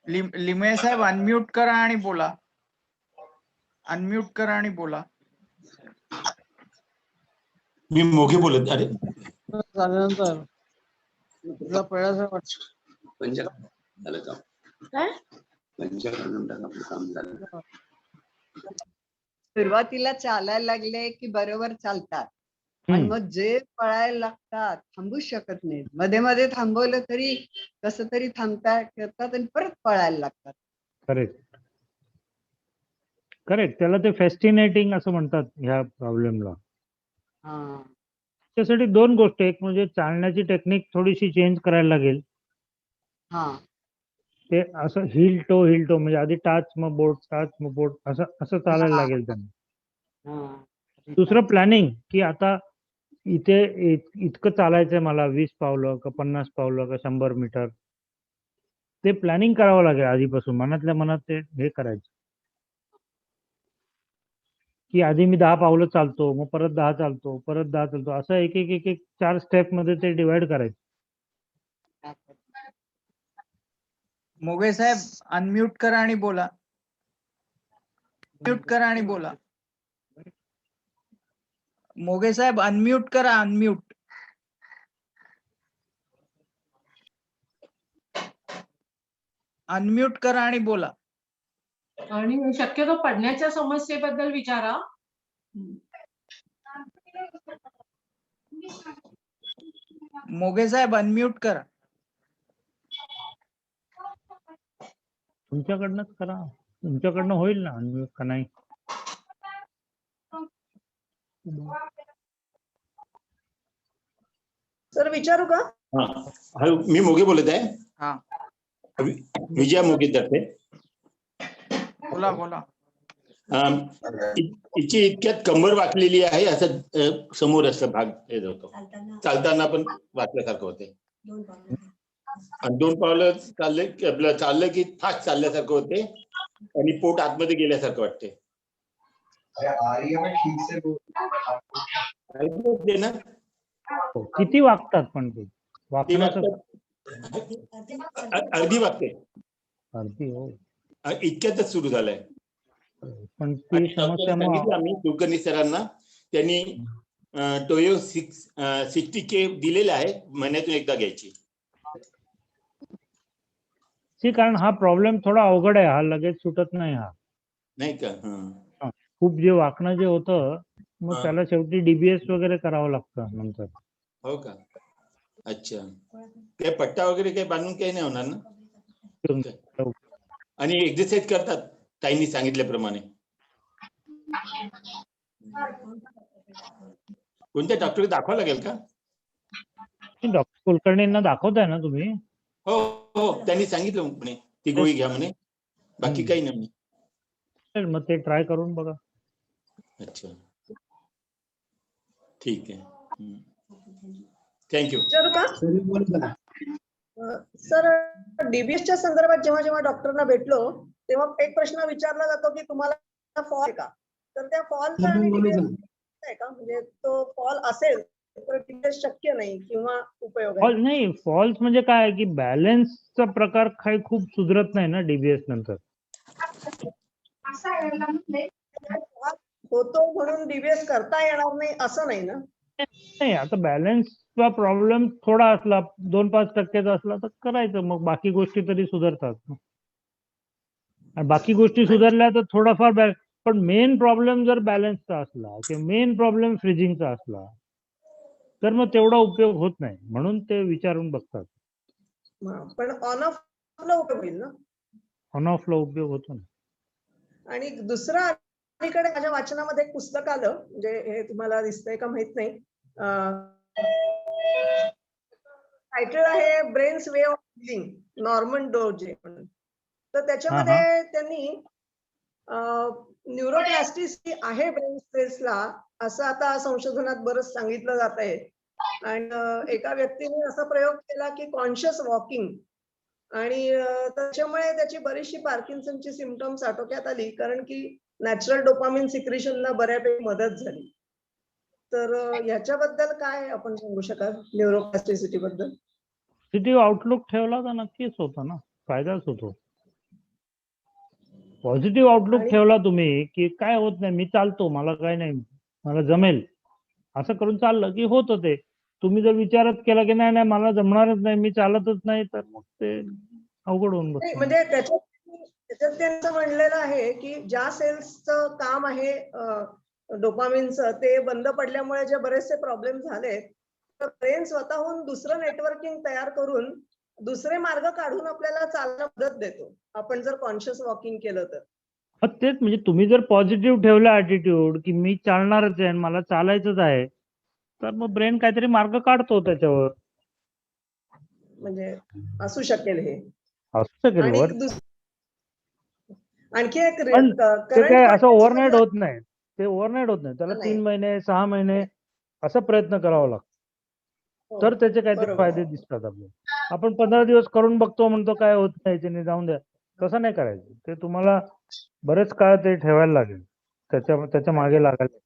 लिमये साहेब अनम्यूट करा आणि बोला. अनम्यूट करा आणि बोला. मी मोघे बोलत. अरे झाल्यानंतर तुला पहिल्याचं वाटतं पंजाब झालं काम. काय? पंजाब काढून टाका, आपलं काम झालं. सुरुवातीला चालायला लागले की बरोबर चालतात, आणि मग जे पळायला लागतात थांबू शकत नाहीत. मध्ये मध्ये थांबवलं तरी कसं तरी करतात आणि परत पळायला लागतात. करेक्ट. त्याला ते फेस्टिनेटिंग असं म्हणतात ह्या प्रॉब्लेमला. हा, त्यासाठी 2 गोष्टी. एक म्हणजे चालण्याची टेक्निक थोडीशी चेंज करायला लागेल. हा, ते असं हिल टो म्हणजे आधी टाच मग बोट, टाच मग बोट, असं चालायला लागेल त्यांना. हा. दुसरं प्लॅनिंग, की आता इथे इतकं चालायचंय मला, 20 पावलं का 50 पावलं का 100 मीटर. ते प्लॅनिंग करावं लागेल आधीपासून, मनातल्या मनात ते हे करायचं की आधी मी 10 पावलं चालतो, मग परत 10 चालतो, परत 10 चालतो, असं एक एक एक एक 4 स्टेप मध्ये ते डिवाइड करायचं. मोगे साहेब अनम्यूट करा आणि बोला. म्यूट करा आणि बोला. मोगे साहेब अनम्यूट करा, अनम्यूट. अनम्यूट करा आणि बोला. आणि शक्यतो पडण्याच्या समस्येबद्दल विचारा. मोगे साहेब अनम्यूट करा. तुमच्याकडनंच करा, तुमच्याकडनं होईल ना unmute का नाही? सर विचारू का? हा हॅलो, मी मोगे बोलत आहे. हा विजया मोगे तर्फे. बोला बोला. हिची इतक्यात कंबर वाकलेली आहे, असं समोर असं भाग येत होतो, चालताना पण वाकल्यासारखं होते, आणि 2 पावलं चाललं की फास्ट चालल्यासारखं होते, आणि पोट आतमध्ये गेल्यासारखं वाटते. ऐकते ना? किती वागतात पण ते ती वाकण्याचं अर्धी वागते, अर्धी हो, इतक्यातच सुरू झालंय. पण ती समस्या सांगितलं आम्ही कुलकर्णी सरांना, त्यांनी टोयो 60K दिलेला आहे, महिन्यातून एकदा घ्यायची. कारण हा प्रॉब्लेम थोडा अवघड आहे, हा लगेच सुटत नाही. हा नाही का? खूप जे वाकणं जे होतं, मग त्याला शेवटी डीबीएस वगैरे करावं लागतं नंतर. हो का? अच्छा. काय पट्टा वगैरे काही बांधून काही नाही होणार ना? आणि एक्सरसाइज करतात ताईंनी सांगितल्याप्रमाणे? कोणत्या डॉक्टर दाखवावं लागेल का? डॉक्टर कुलकर्णींना दाखवताय ना तुम्ही? हो हो, त्यांनी सांगितलं म्हणे ती गोळी घ्या म्हणे, बाकी काही नाही. मग ते ट्राय करून बघा. अच्छा ठीक आहे, थँक्यू. विचारू का? सर डीबीएसच्या संदर्भात जेव्हा जेव्हा डॉक्टरना भेटलो तेव्हा एक प्रश्न विचारला जातो की तुम्हाला फॉल आहे का? तर त्या फॉलचा आणि DBS आहे का? म्हणजे तो फॉल असेल तर डीबीएस शक्य नाही किंवा उपयोग आहे? फॉल्स नाही, फॉल्स म्हणजे काय की बॅलन्सचा प्रकार काही खूप सुधरत नाही ना डीबीएस नंतर. होतो म्हणून डीबीएस करता येणार नाही असं नाही ना? नाही, आता बॅलन्सचा प्रॉब्लेम थोडा असला, 2-5% असला तर करायचं, मग बाकी गोष्टी तरी सुधारतात. आणि बाकी गोष्टी सुधारल्या तर थोडाफार पण मेन प्रॉब्लेम जर बॅलन्सचा असला किंवा मेन प्रॉब्लेम फ्रीजिंगचा असला तर मग तेवढा उपयोग होत नाही, म्हणून ते विचारून बघतात. पण ऑन ऑफ ला उपयोग होईल ना? ऑन ऑफ ला उपयोग होतो ना. आणि दुसरं अलीकडे माझ्या वाचनामध्ये एक पुस्तक आलं, म्हणजे हे तुम्हाला दिसतंय का माहित नाही, टायटल आहे brains way of healing, Norman Doge म्हणून. तर त्याच्यामध्ये त्यांनी न्यूरोप्लास्टिसिटी आहे ब्रेन स्पेसला असं आता संशोधनात बरंच सांगितलं जात आहे. आणि एका व्यक्तीने असा प्रयोग केला की कॉन्शियस वॉकिंग, आणि त्याच्यामुळे त्याची बरीचशी पार्किन्सनची सिम्पटम्स आटोक्यात आली, कारण की नॅचरल डोपामिन सिक्रेशनला बऱ्यापैकी मदत झाली. तर ह्याच्याबद्दल काय आपण सांगू शकाल न्यूरोप्लास्टिसिटी बद्दल? पॉझिटिव्ह आउटलुक ठेवला तर नक्कीच होतं ना, फायदाच होतो. पॉझिटिव्ह आउटलुक ठेवला तुम्ही की काय होत नाही, मी चालतो, मला काय नाही, मला जमेल, असं करून चाललं की होतं ते. तुम्ही जर विचारच केला की नाही नाही मला जमणारच नाही, मी चालतच नाही, तर मग ते अवघड होऊन बसतं. म्हणजे त्याच्यात त्यांचं म्हणलेलं आहे की ज्या सेल्सचं काम आहे डोपामिनचं ते बंद पडल्यामुळे जे बरेचसे प्रॉब्लेम झाले, तर ब्रेन स्वतःहून दुसरं नेटवर्किंग तयार करून दुसरे मार्ग काढून आपल्याला चालण्यास मदत देतो, आपण जर कॉन्शियस वॉकिंग केलं तर. तेच, म्हणजे तुम्ही जर पॉझिटिव्ह ठेवला ॲटिट्यूड की मी चालणारच आहे, मला चालायचंच आहे, तर मग ब्रेन काहीतरी मार्ग काढतो त्याच्यावर. म्हणजे असू शकेल हे. असू शकेल. आणखी एक पण ते काय असं ओव्हरनाईट होत नाही, ते ओव्हरनाईट होत नाही, त्याला 3 महिने 6 महिने असं प्रयत्न करावा लागतो. तर त्याचे काहीतरी बरोबर. फायदे दिसतात आपल्याला. आपण 15 दिवस करून बघतो म्हणतो काय होत नाही याच्याने जाऊन द्या, तसं नाही करायचं. ते तुम्हाला बरेच काळ ते ठेवायला लागेल, त्याच्या मागे लागायला.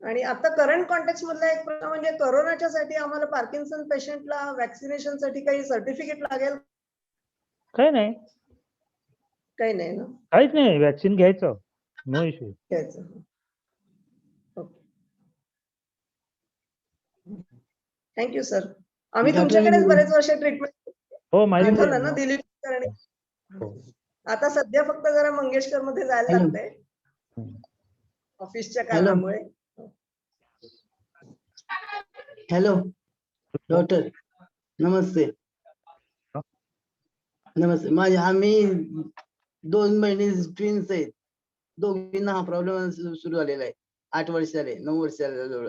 आणि आता करंट कॉन्टेक्स्ट मधला एक प्रश्न म्हणजे कोरोनाच्या साठी आम्हाला पार्किन्सन पेशंटला वॅक्सिनेशन साठी काही सर्टिफिकेट लागेल? काही नाही, काही नाही ना? काहीच नाही, वॅक्सिन घ्यायचं, नो इश्यू. घ्यायचं. ओके. Thank you sir. आम्ही तुमच्याकडेच बरेच वर्ष ट्रीटमेंट हो माहिती आठवलं आहे. ना दिलीप करणे. हो. आता सध्या फक्त जरा मंगेशकर मध्ये जायला लागतंय ऑफिसच्या कारणामुळे. हॅलो डॉक्टर, नमस्ते. नमस्ते. आम्ही 2 महिने ट्विन्स आहेत. दोघींना हा प्रॉब्लेम सुरू झालेला आहे. 8 वर्ष झाले, 9 वर्ष झाले जवळ.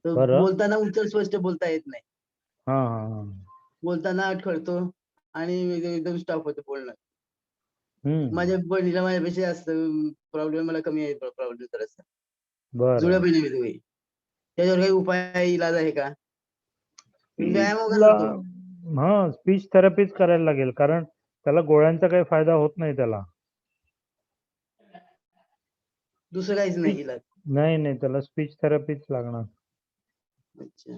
तर बरं. बोलताना उच्चार स्पष्ट बोलता येत नाही. हा हा हा. बोलताना अडखळतो आणि एकदम स्टॉप होतं बोलणं. हम्म. माझ्या बहिणीला माझ्यापेक्षा जास्त प्रॉब्लेम, मला कमी आहे प्रॉब्लेम जरासा. जुळ्या बरं. बहिणी तुम्ही, त्याच्यावर काही उपाय इलाज आहे का? व्यायाम वगैरे होतो. हा, स्पीच थेरपीच करायला लागेल, कारण त्याला गोळ्यांचा काही फायदा होत नाही त्याला. दुसरं काहीच नाही इलाज? नाही नाही, त्याला स्पीच थेरपीच लागणार. अच्छा.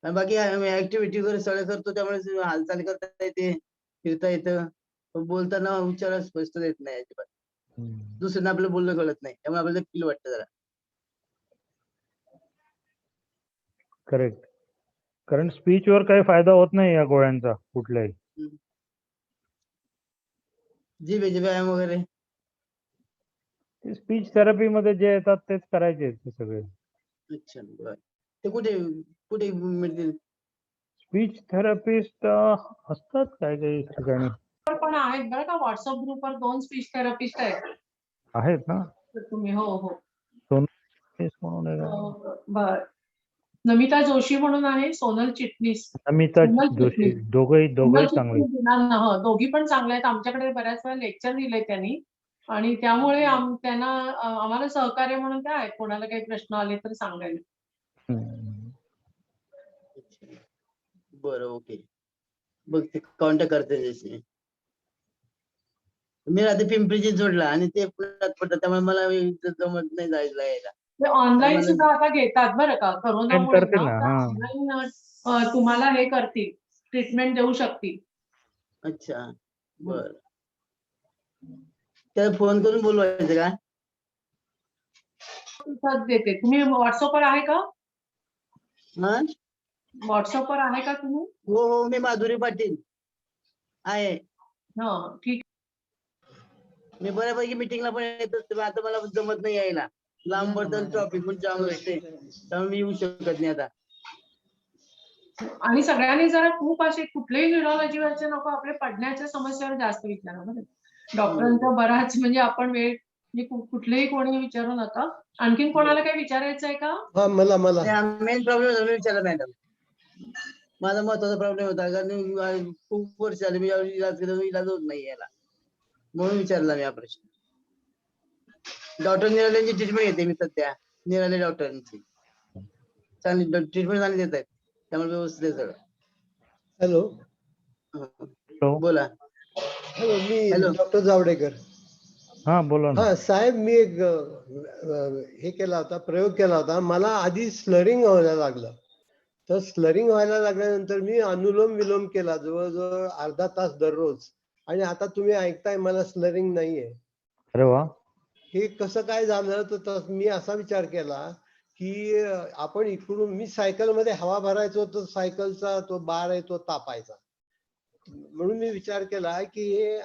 आणि बाकी ऍक्टिव्हिटी वगैरे सगळं करतो, त्यामुळे हालचाल करता येते, फिरता येतं, पण बोलताना उच्चार स्पष्ट येत नाही अजिबात. दुसऱ्यांना आपलं बोलणं कळत नाही, त्यामुळे आपल्याला फील वाटतं जरा. करेक्ट. कारण स्पीचवर काही फायदा होत नाही या गोळ्यांचा कुठल्याही. जिभेचे व्यायाम वगैरे? स्पीच थेरपी मध्ये जे येतात तेच करायचे ते सगळे. अच्छा, बरं. ते कुठे कुठे मिळतील? स्पीच थेरपिस्ट असतात काही काही ठिकाणी. पण आहेत बरं का, व्हॉट्सअप ग्रुपवर 2 स्पीच थेरपिस्ट आहेत ना? तर तुम्ही. हो हो. म्हणून आहे का? बर. नमिता जोशी म्हणून आहे, सोनल चिटणीस. अमिता जोशी, दोघंही चांगले. दोघी पण चांगल्या आहेत. आमच्याकडे बऱ्याच वेळा लेक्चर दिले त्यांनी, आणि त्यामुळे त्यांना आम्हाला सहकार्य म्हणून काय आहे, कोणाला काही प्रश्न आले तर सांगायला. बरं, ओके. बघ ते कॉन्टॅक्ट करते त्याशी. मी राहते पिंपरी चिंचवडला आणि ते पुण्यात पडतात, त्यामुळे मला जमत नाही जायला यायला. ते ऑनलाईन सुद्धा आता घेतात बरं का, करोनामुळे करतील ना. हा. ऑनलाईन तुम्हाला हे करतील, ट्रीटमेंट देऊ शकतील. अच्छा, बर. त्याला फोन करून बोलवायचं का? देते. तुम्ही व्हॉट्सअपवर आहे का? हा, व्हॉट्सअपवर आहे का तुम्ही? हो हो, मी माधुरी पाटील आहे. हा, ठीक. मी बऱ्यापैकी मीटिंगला पण येत असते, आता मला जमत नाही यायला, लांब पडतं, ट्रॉफिक पण जाम असते, त्यामुळे मी येऊ शकत नाही आता. आणि सगळ्यांनी जरा खूप असे कुठलेही न्यूरोलॉजीवरचे नको, आपले पडण्याच्या समस्यावर जास्त विचारा बरं. डॉक्टरांचा बराच म्हणजे आपण वेळ कुठलेही कोणी विचारू नका. आणखीन कोणाला काही विचारायचं आहे का? हा, मला मेन प्रॉब्लेम विचारा मॅडम. माझा महत्वाचा प्रॉब्लेम होता, कारण खूप वर्ष झाले मी इलाज केला, इलाज होत नाही याला, म्हणून विचारला मी हा प्रश्न. डॉक्टर निरालेंची ट्रीटमेंट घेते मी सध्या, निराले डॉक्टरांची चांगली ट्रीटमेंट चांगली देत आहेत, त्यामुळे व्यवस्थित आहे सगळं. हॅलो, बोला. हॅलो, मी हॅलो. डॉक्टर जावडेकर. हा, बोला ना. हा साहेब, मी एक हे केला होता, प्रयोग केला होता. मला आधी स्लरिंग व्हायला लागलं, तर स्लरिंग व्हायला लागल्यानंतर मी अनुलोम विलोम केला जवळजवळ अर्धा तास दररोज, आणि आता तुम्ही ऐकताय मला स्लरिंग नाहीये. अरे वा. हे कसं काय झालं, तर मी असा विचार केला की आपण इकडून, मी सायकलमध्ये हवा भरायचो, तर सायकलचा तो बार आहे तो तापायचा, म्हणून मी विचार केला की हे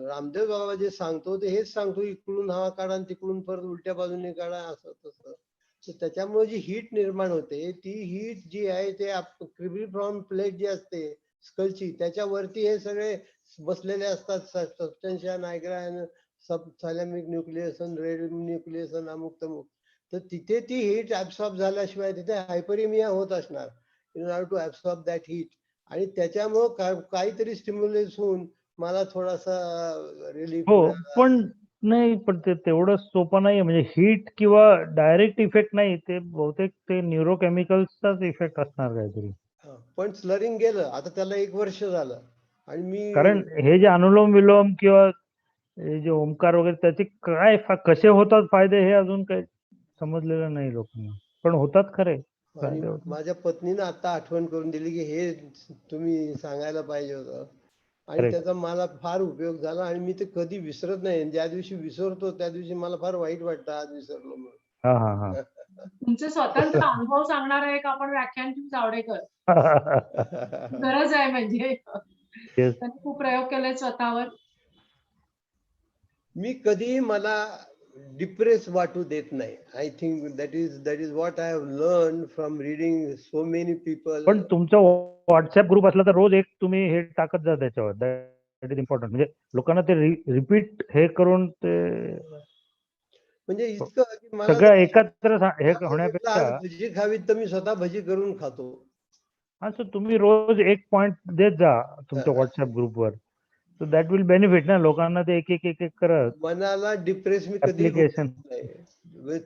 रामदेव बाबा जे सांगतो ते हेच सांगतो, इकडून हवा काढा आणि तिकडून परत उलट्या बाजूने काढा, असं तसं. तर त्याच्यामुळे जी हीट निर्माण होते, ती हीट जी आहे ते क्रिब्रिफॉर्म प्लेट जी असते स्कलची, त्याच्यावरती हे सगळे बसलेले असतात, सबस्टन्शिया नायग्रा, सबथॅलॅमिक न्यूक्लियसन, रेड न्यूक्लियसन, अमुक तमुक. तर तिथे ती हीट ऍब्सॉर्ब झाल्याशिवाय तिथे हायपरिमिया होत असणार, in order to absorb that heat, आणि त्याच्यामुळं काहीतरी स्टिम्युलेट होऊन मला थोडासा रिलीफ. हो, पण नाही, पण ते तेवढं सोपं नाहीये. म्हणजे हीट किंवा डायरेक्ट इफेक्ट नाही, ते बहुतेक ते न्यूरोकेमिकल्सचाच इफेक्ट असणार काहीतरी. पण स्लरिंग गेलं आता, त्याला 1 वर्ष झालं आणि मी कारण हे जे अनुलोम विलोम किंवा हे जे ओमकार वगैरे त्याचे काय कसे होतात फायदे हे अजून काही समजलेलं नाही लोकांना, पण होतात खरे आणि फायदे होतात. माझ्या पत्नीनं आता आठवण करून दिली की हे तुम्ही सांगायला पाहिजे होतं, आणि Correct. त्याचा मला फार उपयोग झाला आणि मी ते कधी विसरत नाही. ज्या दिवशी विसरतो त्या दिवशी मला फार वाईट वाटतं आज विसरलो म्हणून. हा हा हा तुमचे स्वतंत्र अनुभव सांगणारा एक आपण व्याख्यान घेऊ जावडेकर. गरज आहे म्हणजे Yes. त्यांनी खूप प्रयोग केले स्वतःवर. मी कधी मला डिप्रेस वाटू देत नाही. I think that is what I have learn from reading so many people. पण तुमचा व्हॉट्सअप ग्रुप असला तर रोज एक तुम्ही हे टाकत जा त्याच्यावर. That is important. म्हणजे लोकांना ते रिपीट हे करून ते म्हणजे इतकं की मला सगळं एकत्र हे आज होण्यापेक्षा भजी खावी तर मी स्वतः भजी करून खातो. असं तुम्ही रोज एक पॉइंट देत जा तुमच्या व्हॉट्सअप ग्रुपवर. सो दॅट विल बेनिफिट ना लोकांना. ते एक एक एक एक करत मनाला डिप्रेस मी कधी ऍप्लिकेशन.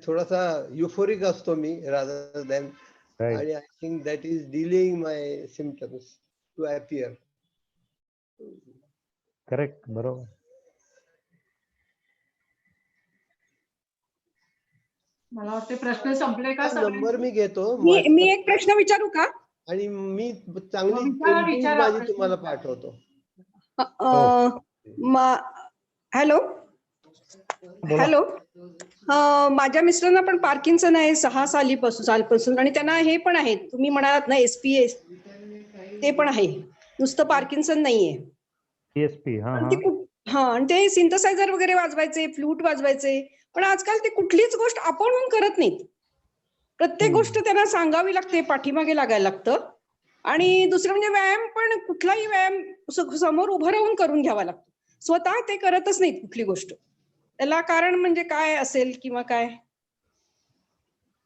थोडासा युफोरिक असतो मी रादर दॅन. राईट. आणि I think that is delaying my symptoms to appear. Correct. बरोबर. मला वाटते प्रश्न संपले का नंबर मी घेतो मी एक प्रश्न विचारू का? आणि मी चांगली विचारा, पेंटिंग विचारा माझी प्रश्न. तुम्हाला पाठवतो. हॅलो बोला. हॅलो. माझ्या मिस्टरांना पण पार्किन्सन आहे 6 सालपासून आणि त्यांना हे पण आहे, तुम्ही म्हणालात ना SPS, ते पण आहे. नुसतं पार्किन्सन नाहीये. PSP. हा आणि हा आणि ते सिंथसायझर वगैरे वाजवायचे, फ्लूट वाजवायचे, पण आजकाल ते कुठलीच गोष्ट आपण करत नाहीत. प्रत्येक गोष्ट त्यांना सांगावी लागते, पाठीमागे लागायला लागतं. आणि दुसरं म्हणजे व्यायाम पण, कुठलाही व्यायाम समोर उभं राहून करून घ्यावा लागतो. स्वतः ते करतच नाहीत कुठली गोष्ट. त्याला कारण म्हणजे काय असेल किंवा काय?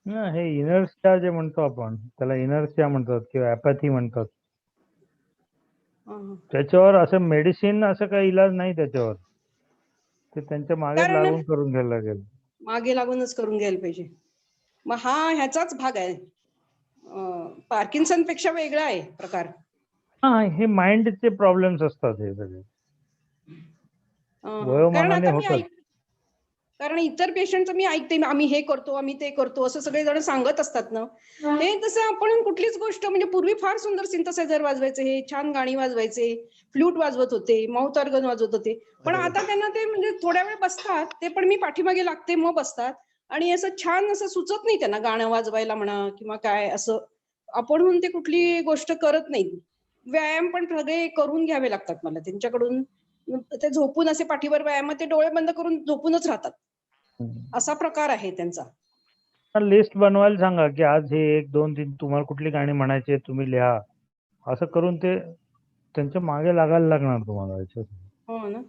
हे इनर्शिया जे म्हणतो आपण त्याला इनर्शिया म्हणतात किंवा ॲपॅथी म्हणतात. त्याच्यावर असं मेडिसिन असं काही इलाज नाही त्याच्यावर. ते त्यांच्या मागे लागून करून घ्यायला लागेल. मागे लागूनच करून घ्यायला पाहिजे. मग हा ह्याचाच भाग आहे. पार्किन्सन पेक्षा वेगळा आहे प्रकार. हा, हे माइंडचे प्रॉब्लेम्स असतात हे सगळे. वयोमानाने होतात. कारण इतर पेशंटचं मी ऐकते, आम्ही हे करतो, आम्ही ते करतो, असं सगळे जण सांगत असतात ना. हे तसं आपण कुठलीच गोष्ट, म्हणजे पूर्वी फार सुंदर सिंथसायझर वाजवायचे, हे छान गाणी वाजवायचे, फ्लूट वाजवत होते, माउथ ऑर्गन वाजवत होते. पण आता त्यांना ते म्हणजे थोड्या वेळ बसतात, ते पण मी पाठीमागे लागते मग बसतात. आणि असं छान असं सुचत नाही त्यांना गाणं वाजवायला म्हणा किंवा काय असं. आपण ते कुठली गोष्ट करत नाही. व्यायाम पण सगळे करून घ्यावे लागतात मला त्यांच्याकडून. ते झोपून असे पाठीवर व्यायाम, ते डोळे बंद करून झोपूनच राहतात. असा प्रकार आहे त्यांचा. लिस्ट बनवायला सांगा की आज हे 1 2 3 तुम्हाला कुठली गाणी म्हणायची तुम्ही लिहा. असं करून ते त्यांच्या मागे लागायला लागणार तुम्हाला याच्यात. हो ना.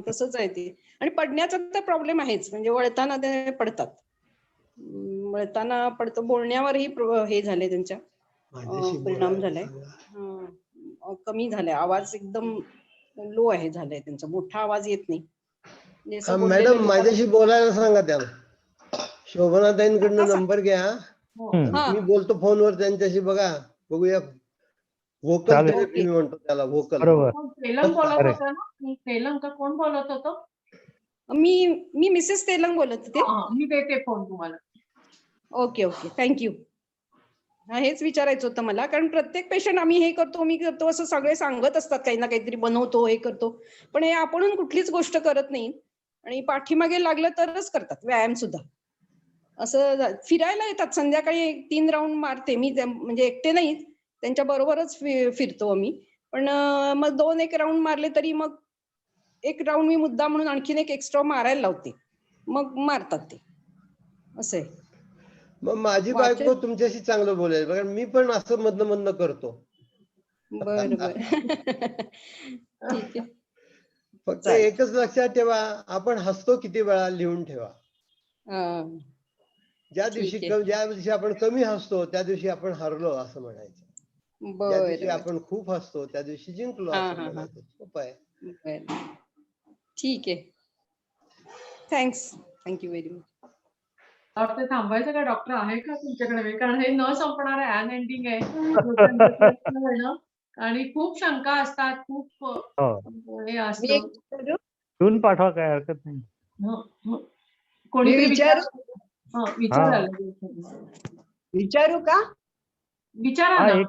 तसंच आहे ते. आणि पडण्याचा तर प्रॉब्लेम आहेच. म्हणजे वळताना ते पडतात. वळताना पडतं, बोलण्यावरही हे झाले त्यांच्या परिणाम झालाय. कमी झालाय आवाज, एकदम लो आहे झालाय त्यांचा, मोठा आवाज येत नाही. मॅडम माझ्याशी बोलायला सांगा त्याला. शोभनाताईंकडनं नंबर घ्या. मी बोलतो फोनवर त्यांच्याशी. बघूया. व्होकल थेरपी म्हणतो त्याला. व्होकल. तेलंग बोलत होता ना? तेलंग का कोण बोलत होतं? मी मिसेस तेलंग बोलत होते. मी देते फोन तुम्हाला. Okay okay, thank you. हेच विचारायचं होतं मला, कारण प्रत्येक पेशंट आम्ही हे करतो, मी करतो असं सगळे सांगत असतात, काही ना काहीतरी बनवतो, हे करतो. पण हे आपण कुठलीच गोष्ट करत नाही. आणि पाठीमागे लागलं तरच करतात व्यायाम सुद्धा. असं फिरायला येतात संध्याकाळी 3 राऊंड मारते मी, म्हणजे एकटे नाही, त्यांच्या बरोबरच फिरतो आम्ही. पण मग 2-1 राऊंड मारले तरी मग 1 राऊंड मी मुद्दा म्हणून आणखीन एक एक्स्ट्रा मारायला लावते, मग मारतात ते. असं आहे. मग माझी बायको तुमच्याशी चांगलं बोलेल, कारण मी पण असं मधनं करतो. बर बर. ठीक आहे. फक्त एकच लक्षात ठेवा, आपण हसतो किती वेळा लिहून ठेवा. ज्या दिवशी आपण कमी हसतो त्या दिवशी आपण हरलो असं म्हणायचं. ज्या दिवशी आपण खूप हसतो त्या दिवशी जिंकलो असं म्हणायचं. सोपं आहे. ठीक आहे. Thanks. Thank you very much. Doctor थांबायचं का? डॉक्टर आहे का तुमच्याकडे वेळ? कारण हे न संपणार आहे, अनएंडिंग आहे. लोकांचे प्रश्न येणं आणि खूप शंका असतात, खूप हो. हे मी असतं. एक विचारू? लिहून पाठवा, काय हरकत नाही. हं, हं. मी कोणीतरी विचारू विचारायला विचारू का? विचारा हा, ना. एक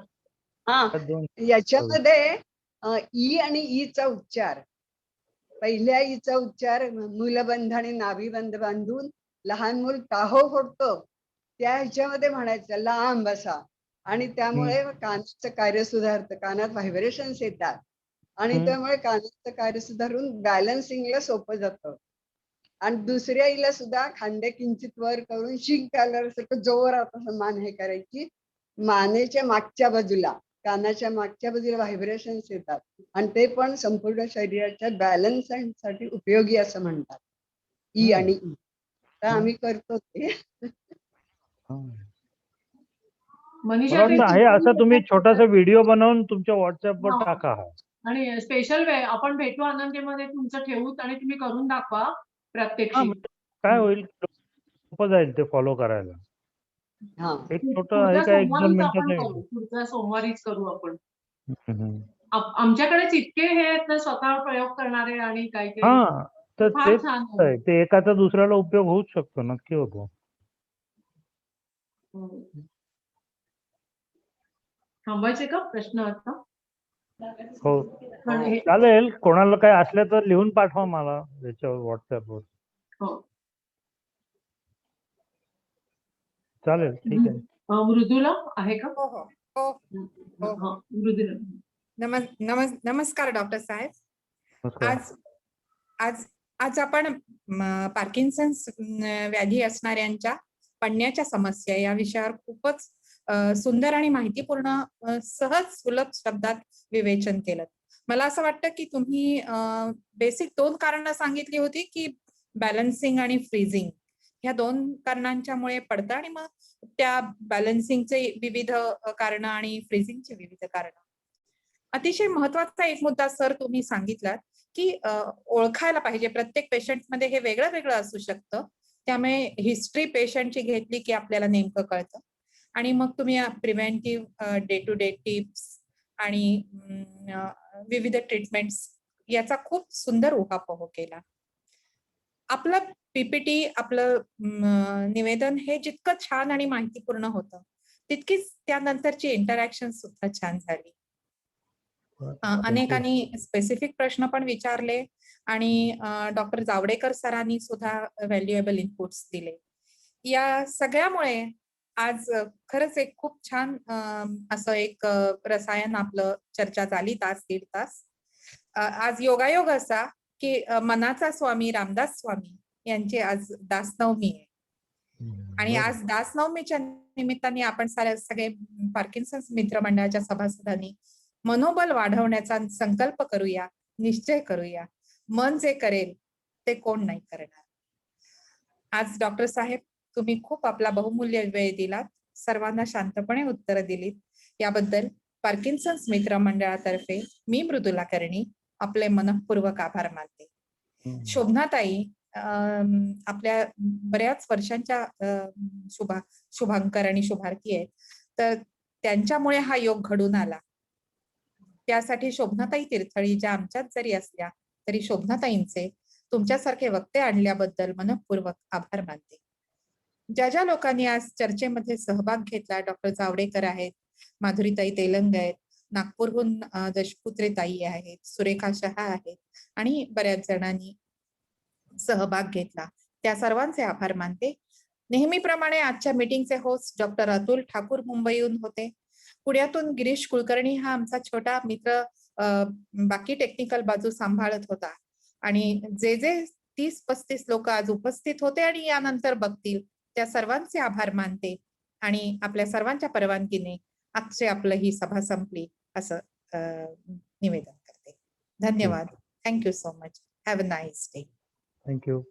हा, दोन याच्यामध्ये ई आणि ईचा उच्चार. पहिल्या ईचा उच्चार मूलबंध आणि नाभीबंध बांधून लहान मूल टाहो फोडतो त्या ह्याच्यामध्ये म्हणायचं लांब असा, आणि त्यामुळे कानाचं कार्य सुधारतं, कानात व्हायब्रेशन्स येतात आणि त्यामुळे कानाचं कार्य सुधारून बॅलन्सिंगला सोपं जातं. आणि दुसऱ्या ईला सुद्धा खांदे किंचित वर करून शिंक आल्यासारखं जोरात असं मान हे करायची. मानेच्या मागच्या बाजूला, कानाच्या मागच्या बाजूला व्हायब्रेशन्स येतात आणि ते पण संपूर्ण शरीराच्या बॅलन्ससाठी उपयोगी असं म्हणतात. ई आणि ई. तर आम्ही करतो ते. मनीषा मला वाटतं आहे असं तुम्ही छोटासा व्हिडिओ बनवून तुमच्या व्हॉट्सअपवर हा. टाका. आणि स्पेशल वेळ आपण भेटू आनंदीमध्ये तुमचं ठेवूत आणि तुम्ही करून दाखवा हा, प्रात्यक्षिक. म्हणजे काय होईल, सोपं जाईल ते फॉलो करायला. हा, एक छोटं आहे पुढच्या का, 1-2 सोमवारीच आपण मिनिटाचं करू, पुढच्या सोमवारीच करू आपण. हम्म. आमच्याकडेच इतके हे आहेत ना स्वतः प्रयोग करणारे आणि काही काही. हा, तर फार तेच छान आहे. ते एकाचा दुसऱ्याला उपयोग होऊच शकतो, नक्की होतो. थांबायचे का प्रश्न आता? हो, पण हे- चालेल. कोणाला काय असलं तर लिहून पाठवा मला याच्यावर, व्हॉट्सअपवर. हो. चालेल, ठीक आहे. मृदुला आहे का? हो हो हो हो. हा, मृदुला. नमस्कार डॉक्टर साहेब. नमस्कार. आज आपण पार्किन्सन्स व्याधी असणाऱ्यांच्या पडण्याच्या समस्या या विषयावर खूपच सुंदर आणि माहितीपूर्ण सहज सुलभ शब्दात विवेचन केलं. मला असं वाटतं की तुम्ही बेसिक 2 कारणं सांगितली होती की बॅलन्सिंग आणि फ्रीजिंग, ह्या 2 कारणांच्यामुळे पडतं आणि मग त्या बॅलन्सिंगचे विविध कारणं आणि फ्रीजिंगचे विविध कारणं. अतिशय महत्वाचा एक मुद्दा सर तुम्ही सांगितलात की ओळखायला पाहिजे. प्रत्येक पेशंटमध्ये हे वेगळं वेगळं असू शकतं, त्यामुळे हिस्ट्री पेशंटची घेतली की आपल्याला नेमकं कळतं. आणि मग तुम्ही preventive day to day tips आणि विविध ट्रीटमेंट्स याचा खूप सुंदर उहापोह केला. आपलं पीपीटी, आपलं निवेदन हे जितकं छान आणि माहितीपूर्ण होतं, तितकीच त्यानंतरची इंटरॅक्शन सुद्धा छान झाली. अनेकांनी स्पेसिफिक प्रश्न पण विचारले आणि डॉक्टर जावडेकर सरांनी सुद्धा व्हॅल्युएबल इनपुट्स दिले. या सगळ्यामुळे आज खरंच एक खूप छान असं एक रसायन आपलं चर्चा झाली, 1-1.5 तास. आज योगायोग असा की मनाचा स्वामी रामदास स्वामी यांची आज दासनवमी आहे आणि आज दासनवमीच्या निमित्ताने आपण सगळे पार्किन्सन्स मित्र मंडळाच्या सभासदांनी मनोबल वाढवण्याचा संकल्प करूया, निश्चय करूया. मन जे करेल ते कोण नाही करणार. आज डॉक्टर साहेब तुम्ही खूप आपला बहुमूल्य वेळ दिलात, सर्वांना शांतपणे उत्तरं दिलीत, याबद्दल पार्किन्सन्स मित्र मंडळातर्फे मी मृदुला कर्णी आपले मनःपूर्वक आभार मानते. शोभनाताई आपल्या बऱ्याच वर्षांच्या शुभांकर आणि शुभार्थी आहेत, तर त्यांच्यामुळे हा योग घडून आला. त्यासाठी शोभनाताई तीर्थळी ज्या आमच्यात जरी असल्या तरी शोभनाताईंचे तुमच्यासारखे वक्ते आणल्याबद्दल मनःपूर्वक आभार मानते. ज्या लोकांनी आज चर्चेमध्ये सहभाग घेतला, डॉक्टर जावडेकर आहेत, माधुरीताई तेलंग आहेत, नागपूरहून दशपुत्रे ताई आहेत, सुरेखा शहा आहेत आणि बऱ्याच जणांनी सहभाग घेतला, त्या सर्वांचे आभार मानते. नेहमीप्रमाणे आजच्या मीटिंगचे होस्ट डॉक्टर अतुल ठाकूर मुंबईहून होते. पुण्यातून गिरीश कुलकर्णी हा आमचा छोटा मित्र बाकी टेक्निकल बाजू सांभाळत होता आणि जे 30-35 लोक आज उपस्थित होते आणि यानंतर बघतील त्या सर्वांचे आभार मानते आणि आपल्या सर्वांच्या परवानगीने आजचे आपलं ही सभा संपली असं निवेदन करते. धन्यवाद. Thank you so much. Have a nice day. Thank you.